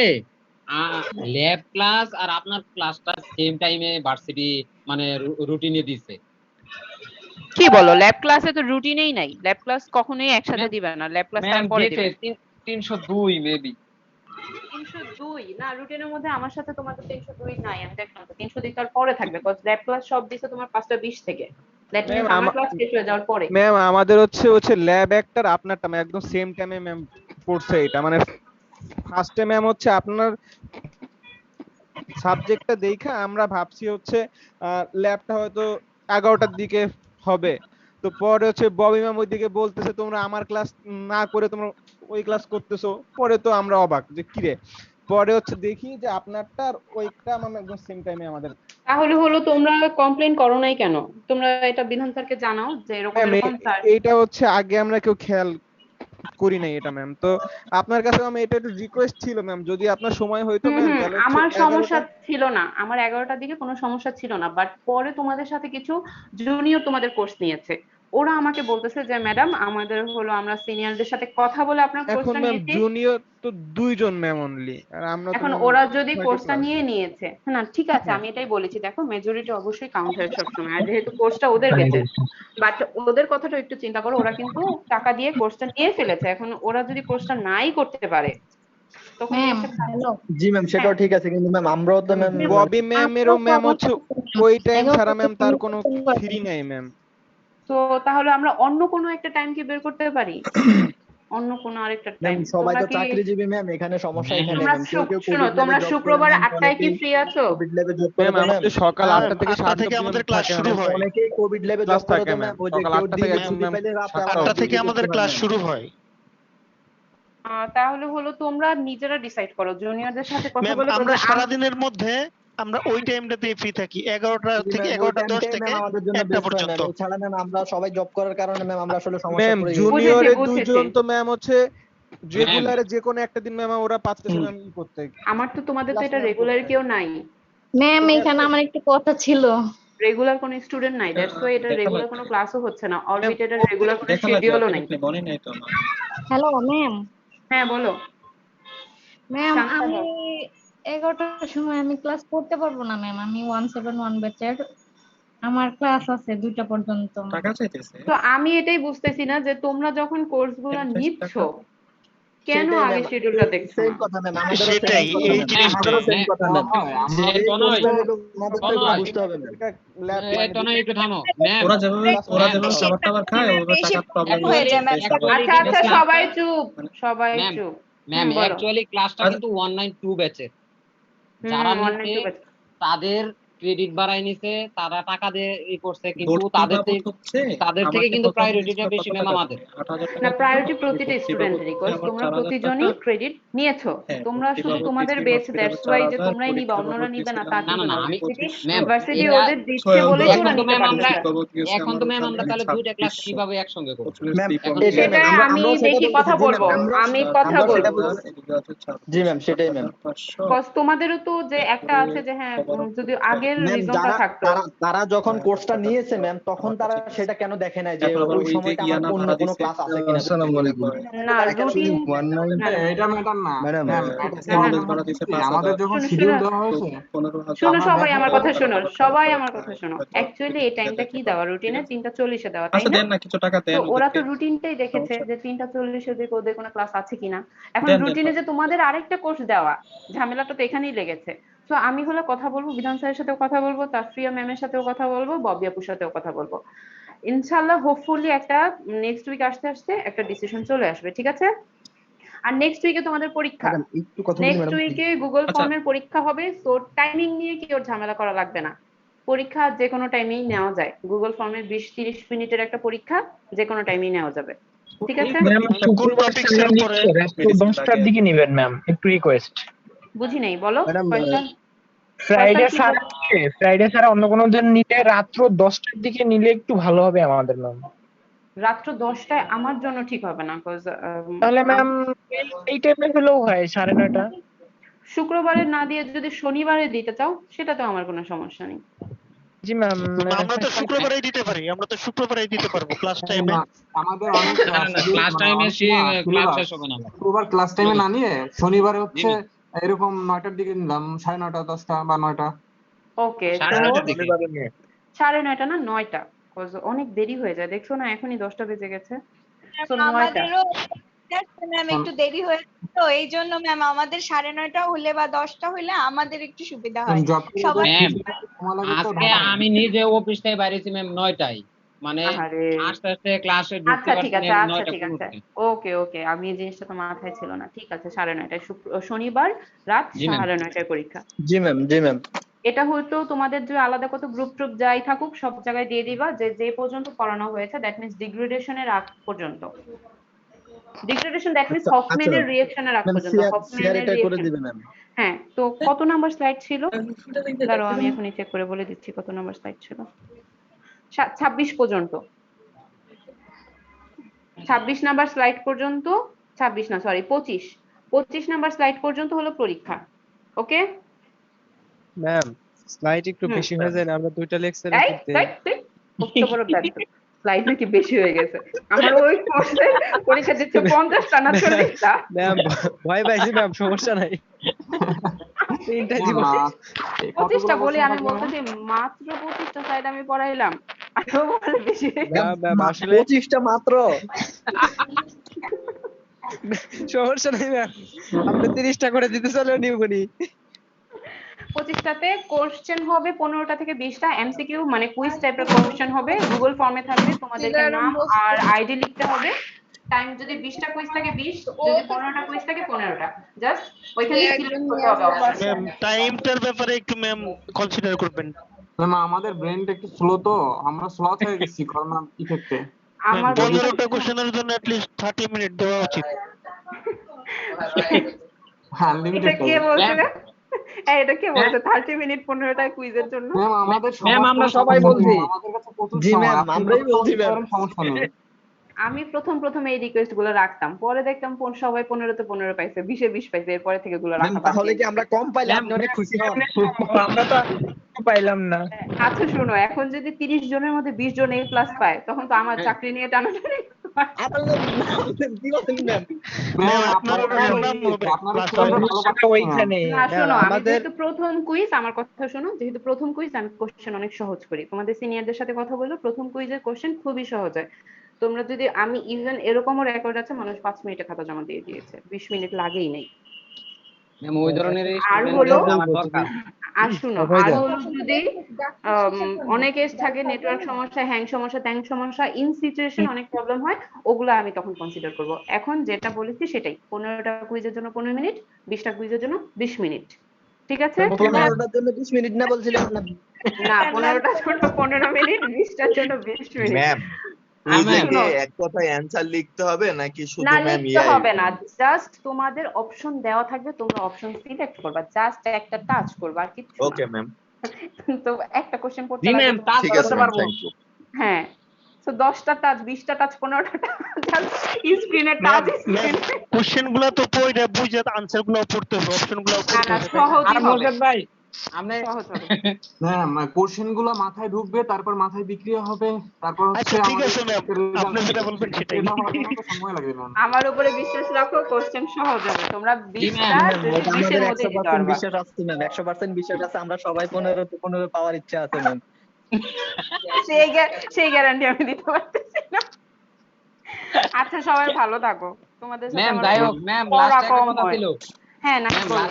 ল্যাব ক্লাস আর আপনার ক্লাসটা সেম টাইমে ভার্সিটি মানে রুটিনে দিছে।
কি বলো, ল্যাব ক্লাসে তো রুটিনেই নাই। ল্যাব ক্লাস কখনোই একসাথে দিবে না, ল্যাব ক্লাস
ম্যাম
তারপরে দিবে।
302 মেবি
302 না, রুটিনের মধ্যে আমার সাথে তোমাদের 302 নাই। আমি দেখলাম তো 302 তার পরে থাকবে, কজ ল্যাব ক্লাস সব দিছে তোমার 5:20 থেকে। দ্যাট মিন্স আমার ক্লাস শেষ হয়ে যাওয়ার পরে।
ম্যাম আমাদের হচ্ছে ল্যাব একটার আপনারটা ম্যাম একদম সেম টাইমে ম্যাম পড়ছে এটা, মানে ফার্স্টে ম্যাম হচ্ছে আপনার সাবজেক্টটা দেখা আমরা ভাবছি হচ্ছে ল্যাবটা হয়তো 11টার দিকে হবে। তো পরে হচ্ছে ববি ম্যাম ওইদিকে বলতেছে তোমরা আমার ক্লাস না করে তোমরা ওই ক্লাস করতেছো। পরে তো আমরা অবাক যে কি রে, পরে হচ্ছে দেখি যে আপনারটা আর ওইটা ম্যাম একদম সেম টাইমে আমাদের।
তাহলে হলো তোমরা কমপ্লেইন করো নাই কেন? তোমরা এটা বিধান স্যারকে জানাও যে এরকম এরকম স্যার।
এইটা হচ্ছে আগে আমরা কেউ খেয়াল করি নাই এটা ম্যাম। তো আপনার কাছে ম্যাম এটা একটু রিকোয়েস্ট ছিল ম্যাম, যদি আপনার সময় হইতো ম্যাম তাহলে
আমার সমস্যা ছিল না, আমার 11টার দিকে কোনো সমস্যা ছিল না। বাট পরে তোমাদের সাথে কিছু জুনিয়র তোমাদের কোর্স নিয়েছে, ওরা আমাকে বলতেছে যে ম্যাডাম আমাদের হলো আমরা সিনিয়রদের সাথে কথা বলে আপনার কোর্সটা নিয়েছি।
জুনিয়র তো 2 জন ম্যাম অনলি, আর আমরা
এখন ওরা যদি কোর্সটা নিয়ে নিয়েছে, না ঠিক আছে, আমি এটাই বলেছি, দেখো মেজরিটি অবশ্যই কাউন্ট হয় সবসময়, আর যেহেতু কোর্সটা ওদের গেছে, বাট ওদের কথাটা একটু চিন্তা করো, ওরা কিন্তু টাকা দিয়ে কোর্সটা নিয়ে ফেলেছে। এখন ওরা যদি কোর্সটা নাই করতে পারে তখন
জি ম্যাম সেটাও ঠিক আছে, কিন্তু ম্যাম আমরাও তো ম্যাম
ববি ম্যামেরও ম্যাম হচ্ছে ওই টাইম ছাড়া ম্যাম তার কোনো ফ্রি নাই ম্যাম।
তো তাহলে আমরা অন্য কোনো একটা টাইম কি বের করতে পারি, অন্য কোনো আরেকটা টাইম?
সবাই তো চাকরিজীবী ম্যাম, এখানে সমস্যা এখানে
তোমরা শুনো, তোমরা শুক্রবার 8টায় কি ফ্রি আছো?
কোভিড ল্যাবে জব করে
ম্যাম আমাদের সকাল 8টা থেকে
8টা থেকে আমাদের ক্লাস শুরু হয়।
অনেকে কোভিড ল্যাবে জব করে তো ম্যাম, ওই যে
সকাল 8টা থেকে
ছুটি পেলে রাত
8টা থেকে আমাদের ক্লাস শুরু হয়।
তাহলে হলো তোমরা নিজেরা ডিসাইড করো, জুনিয়রদের সাথে কথা
ম্যাম
বলে।
আমরা সারা দিনের মধ্যে আমরা ওই টাইমটাতে ফ্রি থাকি 11টা থেকে 11:10 থেকে 1টা পর্যন্ত।
এছাড়া ম্যাম আমরা সবাই জব করার কারণে ম্যাম আমরা আসলে সমস্যা
ম্যাম
পড়ে
জুনিয়রের দুজন তো ম্যাম হচ্ছে রেগুলারে যে কোনো একটা দিন ম্যাম ওরা পাচ্ছে ম্যাম ই করতে।
আমার তো তোমাদের তো এটা রেগুলার কেউ নাই
ম্যাম, এখানে আমার একটা কথা ছিল।
রেগুলার কোনো স্টুডেন্ট নাই, দ্যাটস ওয়াই এটা রেগুলার কোনো ক্লাসও হচ্ছে না, অরবিটের রেগুলার কোনো শিডিউলও নাই।
Hello ma'am.
হ্যাঁ বলো
ম্যাম, আমি 11টার সময় আমি ক্লাস করতে পারবো না ম্যাম, আমি 171 ব্যাচের, আমার ক্লাস আছে 2টা পর্যন্ত।
তো আমি এটাই বুঝতেছি না যে তোমরা যখন কোর্সগুলো নিচ্ছ কেন আগে শিডিউলটা দেখছো?
সেম কথা ম্যাম, আমাদের
সেটাই এই জিনিসটা
সেম কথা ম্যাম, বুঝতে হবে
এটা নয়, একটু থামো ম্যাম।
ওরা যেভাবে খাবার টাবার খায় ওদের টাকার প্রবলেম
আচ্ছা আচ্ছা সবাই চুপ, সবাই চুপ।
ম্যাম অ্যাকচুয়ালি ক্লাসটা কিন্তু 192 ব্যাচের, যারা নিচ্ছে তাদের ক্রেডিট বাড়াই নিছে, তারা টাকা দিয়ে ই করছে, কিন্তু
ভর্তি
তাদের
বাবদ
থেকে
হচ্ছে
কিন্তু
আমাকে
প্রায়োরিটিটা
প্রথম
বেশি
কত
ম্যাম
টাকা
আমাদের।
দেবে? 8,000
না,
টাকা
প্রায়োরিটি
দিবে,
প্রতিটা
ভর্তি বাবদ
স্টুডেন্টেরই,
হচ্ছে
কোর্স
আমার
তোমরা
4,000
প্রতিজনই
টাকা।
ক্রেডিট নিয়েছো,
হ্যাঁ,
তোমরা
ভর্তি
শুধু
বাবদ
তোমাদের
দিছি,
বেচ,
হসপিটালে
দ্যাটস ওয়াই যে
4,000,
তোমরাই নিবা,
পরীক্ষা
অন্যরা
বাবদ
নিবে না
দিয়েছিলাম
তা
না
কিন্তু
না
না।
আমি ম্যাম
ইউনিভার্সিটি
এটা
ওদের দিচ্ছে
ছয়
বলেই তো
হাজার,
ওরা
এখন তো
নিতে
ম্যাম আমরা
পারতেছে।
বাবদ গেছে
এখন
আমার
তো ম্যাম
ওখানে
আমরা তাহলে দুইটা ক্লাস
2600।
কিভাবে একসঙ্গে করব?
ম্যাম
এখন
এটাই
সেটা
ম্যাম
আমি
আমরাও সেটা
দেখি কথা
বলতেছি। জি
বলবো,
ম্যাম
আমি কথা
আমরাও সেটা
বলবো।
বলতেছি। জি ম্যাম সেটাই ম্যাম।
কজ তোমাদেরও তো যে একটা আছে যে হ্যাঁ যদি আগের
ম্যাম
রিজনটা থাকতো।
তারা যখন কোর্সটা নিয়েছে ম্যাম তখন তারা সেটা কেন দেখে নাই যে
এখন আবার
ওই
ওই যে
সময়টা আমার
ইয়ানা
অন্য
ভাড়া
কোনো
দিছে।
ক্লাস আছে কিনা।
আসসালামু আলাইকুম।
না
তারা কেন
রুটিন না না
এটা ম্যাটার না
ম্যাডাম
ম্যাম,
কলেজ ভাড়া দিছে 5,000।
আমাদের যখন
শুনো
শিডিউল
শুনো
দেওয়া হয়েছে
শুনো,
আমরা
সবাই
দেখা
আমার কথা শোনো,
টাকা
সবাই
খরচ
আমার
করে
কথা শোনো।
হয়তো
অ্যাকচুয়ালি এই টাইমটা কি দেওয়া রুটিনে 3:40-এ দেওয়া, তাই
আচ্ছা
না?
দেন না, কিছু টাকা
তো
দেন
ওরা তো
ওদেরকে,
রুটিনটাই দেখেছে
সমস্যা
যে 3:40 ওদের কোনো ক্লাস আছে কিনা। এখন
দেন
রুটিনে যে তোমাদের আরেকটা কোর্স দেওয়া, ঝামেলাটা তো এখানেই লেগেছে। তো আমি হলে কথা বলবো, বিধান স্যারের সাথেও কথা বলবো, তাফরিয়া ম্যামের সাথেও কথা বলবো, ববি আপুর সাথেও কথা বলবো। ইনশাআল্লাহ হোপফুলি একটা নেক্সট উইক আসতে আসতে একটা ডিসিশন চলে আসবে, ঠিক আছে? আর নেক্সট উইকে তোমাদের পরীক্ষা,
ম্যাডাম একটু কথা বলি
নেক্সট
ম্যাডাম।
উইকে গুগল
আচ্ছা
ফর্মের পরীক্ষা হবে। সো টাইমিং নিয়ে কি ওর ঝামেলা করা লাগবে না, পরীক্ষা যে কোনো টাইমেই নেওয়া যায়। গুগল ফর্মের 20-30 মিনিটের একটা পরীক্ষা যে কোনো টাইমেই নেওয়া যাবে, ঠিক আছে?
ম্যাম
কোন
শুক্রবার
টপিক্স এর উপরে?
রাত 10টার দিকে নেবেন ম্যাম, একটু রিকোয়েস্ট।
বুঝি নাই, বলো
ম্যাডাম
কয়টা?
ফ্রাইডে
কি
ছাড়া ফ্রাইডে অন্য কোনো দিন নিলে রাত্র 10টার দিকে নিলে একটু ভালো হবে আমাদের ম্যাম।
রাত্র 10টায় আমার জন্য ঠিক হবে না,
তাহলে ম্যাম এই টাইমে হলেও হয় 9:30।
শুক্রবারে না দিয়ে যদি শনিবারে দিতে চাও সেটা তো আমার কোনো সমস্যা নেই।
জি ম্যাম
আমরা তো শুক্রবারেই দিতে পারি, আমরা তো শুক্রবারেই দিতে পারবো ক্লাস টাইমে।
আমাদের অনেক
না না ক্লাস টাইমে ক্লাস শেষ হবে না।
শুক্রবার ক্লাস টাইমে না নিয়ে শনিবারে হচ্ছে এরকম 9টার দিকে নিলাম, 9:30, 10টা বা 9টা।
ওকে,
9:30 দিকে
9:30 না 9টা, অনেক দেরি হয়ে যায়, দেখছো না এখনই 10টা বেজে গেছে। তো 9টা
আমাদেরও ম্যাম একটু দেরি হয়েছে, তো এই জন্য ম্যাম আমাদের 9:30 হলে বা 10টা হলে আমাদের একটু সুবিধা হয়। সবাই
আজকে আমি নিজে অফিস থেকে বাইরেছি ম্যাম 9টায়, মানে আস্তে আস্তে ক্লাসে ঢুকতে
আচ্ছা ঠিক আছে,
পারছি
আচ্ছা
9টা
ঠিক আছে,
15-তে।
ওকে ওকে, আমি এই জিনিসটা তো মাথায় ছিল না। ঠিক আছে 9:30টায় শনিবার রাত 9:30টায় পরীক্ষা।
জি ম্যাম জি ম্যাম।
এটা হয়তো তোমাদের যে আলাদা কত গ্রুপ ট্রুপ যাই থাকুক সব জায়গায় দিয়ে দিবা যে যে পর্যন্ত পড়ানো হয়েছে, দ্যাট মিন্স ডিগ্রেডেশনের আগ পর্যন্ত। ডিগ্রেডেশন দ্যাট মিন্স হফম্যানের রিঅ্যাকশনের আগ পর্যন্ত, হফম্যানের রিঅ্যাকশন। হ্যাঁ, তো কত নাম্বার স্লাইড ছিল? দাঁড়াও আমি এখনই চেক করে বলে দিচ্ছি কত নাম্বার স্লাইড ছিল। 26 পর্যন্ত, 26 নাম্বার স্লাইড পর্যন্ত, 26 না সরি 25 নাম্বার স্লাইড পর্যন্ত হলো পরীক্ষা। ওকে
ম্যাম স্লাইড একটু বেশি হয়ে যায় না, আমরা দুইটা লেকচারে করতে
কত বড় ব্যাপার, স্লাইড নাকি বেশি হয়ে গেছে? আমার ওই কোর্সে পরীক্ষা দিতে 50টা না 40টা।
ম্যাম ভয় পাইছি ম্যাম, সমস্যা নাই। তিনটা জীবন
25টা বলে আমি বলতেছি মাত্র 25টা স্লাইড আমি পড়াইলাম, আরো বলে বেশি।
ম্যাম আসলে
25টা মাত্র।
সমস্যা নাই ম্যাম, আমরা 30টা করে দিতে চলেও নিবনি।
25টাতে কোশ্চেন হবে 15টা থেকে 20টা, এমসিকিউ মানে কুইজ টাইপের কোশ্চেন হবে, গুগল ফর্মে থাকবে, তোমাদেরকে নাম আর আইডি লিখতে হবে। টাইম যদি 20টা কুইজ থাকে 20, যদি 15টা কুইজ থাকে 15টা, জাস্ট ওইখানে সিলেক্ট করতে হবে অপশন।
ম্যাম টাইমটার ব্যাপারে একটু ম্যাম কনসিডার করবেন।
ম্যাম আমাদের ব্রেনটা একটু স্লো, তো আমরা স্লথ হয়ে গেছি করোনা ইফেক্টে।
আমার
15টা কোশ্চেনের জন্য at least 30 মিনিট দেওয়া উচিত।
আনলিমিটেড
এটা কে বলছে রে? এটা কে বলছে 30 মিনিট 15টা কুইজের জন্য?
ম্যাম আমাদের
ম্যাম আমরা সবাই বলছি।
আমাদের কাছে প্রচুর
জি
সময়,
ম্যাম আমরাই বলছি ম্যাম।
সমস্যা নেই।
আমি প্রথম এই রিকোয়েস্ট গুলো রাখতাম, পরে দেখতাম সবাই 15তে 15 পাইছে, 20-এ 20 পাইছে, এরপরে থেকে গুলো রাখা বাদ।
তাহলে কি আমরা কম পাইলে আপনি অনেক খুশি হন?
আমরা তো পাইলাম না।
আচ্ছা শুনো, এখন যদি 30 জনের মধ্যে 20 জন A+ পায় তখন তো আমার চাকরি নিয়ে টানাটানি। যেহেতু প্রথম কুইজ, আমার কথা শোনো, যেহেতু প্রথম কুইজ আমি কোশ্চেন অনেক সহজ করি, তোমাদের সিনিয়রদের সাথে কথা বললো, প্রথম কুইজের কোশ্চেন খুবই সহজ হয়। তোমরা যদি, আমি ইভেন এরকমও রেকর্ড আছে মানুষ 5 মিনিটে খাতা জমা দিয়ে দিয়েছে, 20 মিনিট লাগেই নেই।
ওই ধরনের
আর হলো আর শুনো, আর হলো যদি অনেক এজ থাকে, নেটওয়ার্ক সমস্যা, হ্যাং সমস্যা, ট্যাং সমস্যা, ইন সিচুয়েশন অনেক প্রবলেম হয়, ওগুলো আমি তখন কনসিডার করব। এখন যেটা বলেছি সেটাই, 15টা কুইজের জন্য 15 মিনিট, 20টা কুইজের জন্য 20 মিনিট। ঠিক আছে?
15টার জন্য 20 মিনিট না বলছিলেন না?
না 15টার জন্য 15 মিনিট, 20টার জন্য 20 মিনিট।
ম্যাম কুইজে এক কথায় অ্যানসার লিখতে হবে নাকি শুধু
না
ম্যাম
লিখতে হবে না, জাস্ট তোমাদের অপশন দেওয়া থাকবে, তোমরা অপশন সিলেক্ট করবা, জাস্ট একটা টাচ করবা আর কিছু না।
ওকে ম্যাম
তো একটা কোশ্চেন পড়তে
জি ম্যাম, টাচ
ঠিক আছে
করতে
ম্যাম,
পারবো।
Thank you.
হ্যাঁ, সো 10টা টাচ, 20টা টাচ, 15টা টাচ, স্ক্রিনে টাচ,
ম্যাম কোশ্চেন গুলো তো পড়ে বুঝে আনসার গুলো পড়তে হবে, অপশন গুলো
না
পড়তে
না
হবে।
সহজই
আর
হবে,
মোর্শেদ ভাই আপনি
সহজ হবে।
হ্যাঁ কোশ্চেন গুলো মাথায় ঢুকবে, তারপর মাথায় বিক্রিয়া হবে, তারপর হচ্ছে
আচ্ছা ঠিক আছে ম্যাম, আপনি যেটা বলবেন সেটাই।
সময় লাগবে ম্যাম।
আমার উপরে বিশ্বাস রাখো, কোশ্চেন সহজ হবে। তোমরা
জি
20টা
ম্যাম,
যদি 20
আমাদের
এর মধ্যে দিতে
100%
পারবা।
বিশ্বাস আছে ম্যাম, 100% বিশ্বাস আছে, আমরা সবাই 15 পাওয়ার ইচ্ছা আছে ম্যাম।
সেই গ্যারান্টি আমি দিতে পারতেছি না। আচ্ছা সবাই ভালো থাকো, তোমাদের সাথে
ম্যাম
আমার
যাই হোক ম্যাম,
পড়া
লাস্ট একটা
কম
কথা
হয়।
ছিল।
হ্যাঁ না
ম্যাম
বলো।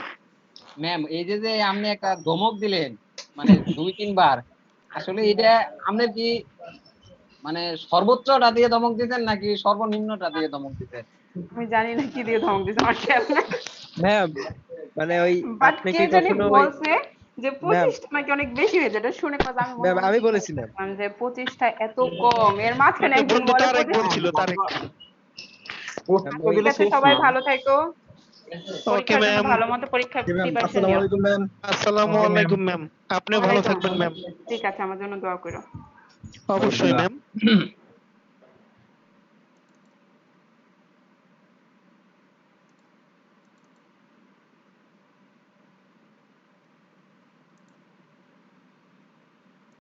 ম্যাম এই যে আপনি একটা ধমক দিলেন মানে 2-3 বার, আসলে এটা আপনি কি মানে সর্বোচ্চটা দিয়ে ধমক দিতেন নাকি সর্বনিম্নটা দিয়ে ধমক দিতেন?
আমি জানি না কি দিয়ে ধমক দিছে, আমার খেয়াল নাই।
ম্যাম মানে ওই
বাট
আপনি
কে
কি
জানি
কখনো ওই
বলছে যে 25টা নাকি অনেক বেশি হয়ে যায়, এটা শুনে কথা আমি
ম্যাম আমি বলেছি ম্যাম,
যে 25টা এত কম, এর মাঝখানে একজন
বন্ধু
বলে
তারেক
25।
বলছিল, তারেক।
ঠিক আছে সবাই ভালো থাকো,
ওকে
পরীক্ষার জন্য
ম্যাম।
ভালো মতো পরীক্ষা প্রিপারেশন
আসসালামু
নিও।
আলাইকুম ম্যাম।
আসসালামু আলাইকুম ম্যাম, আপনি ভালো থাকবেন ম্যাম।
ঠিক আছে, আমার জন্য দোয়া করো।
অবশ্যই ম্যাম।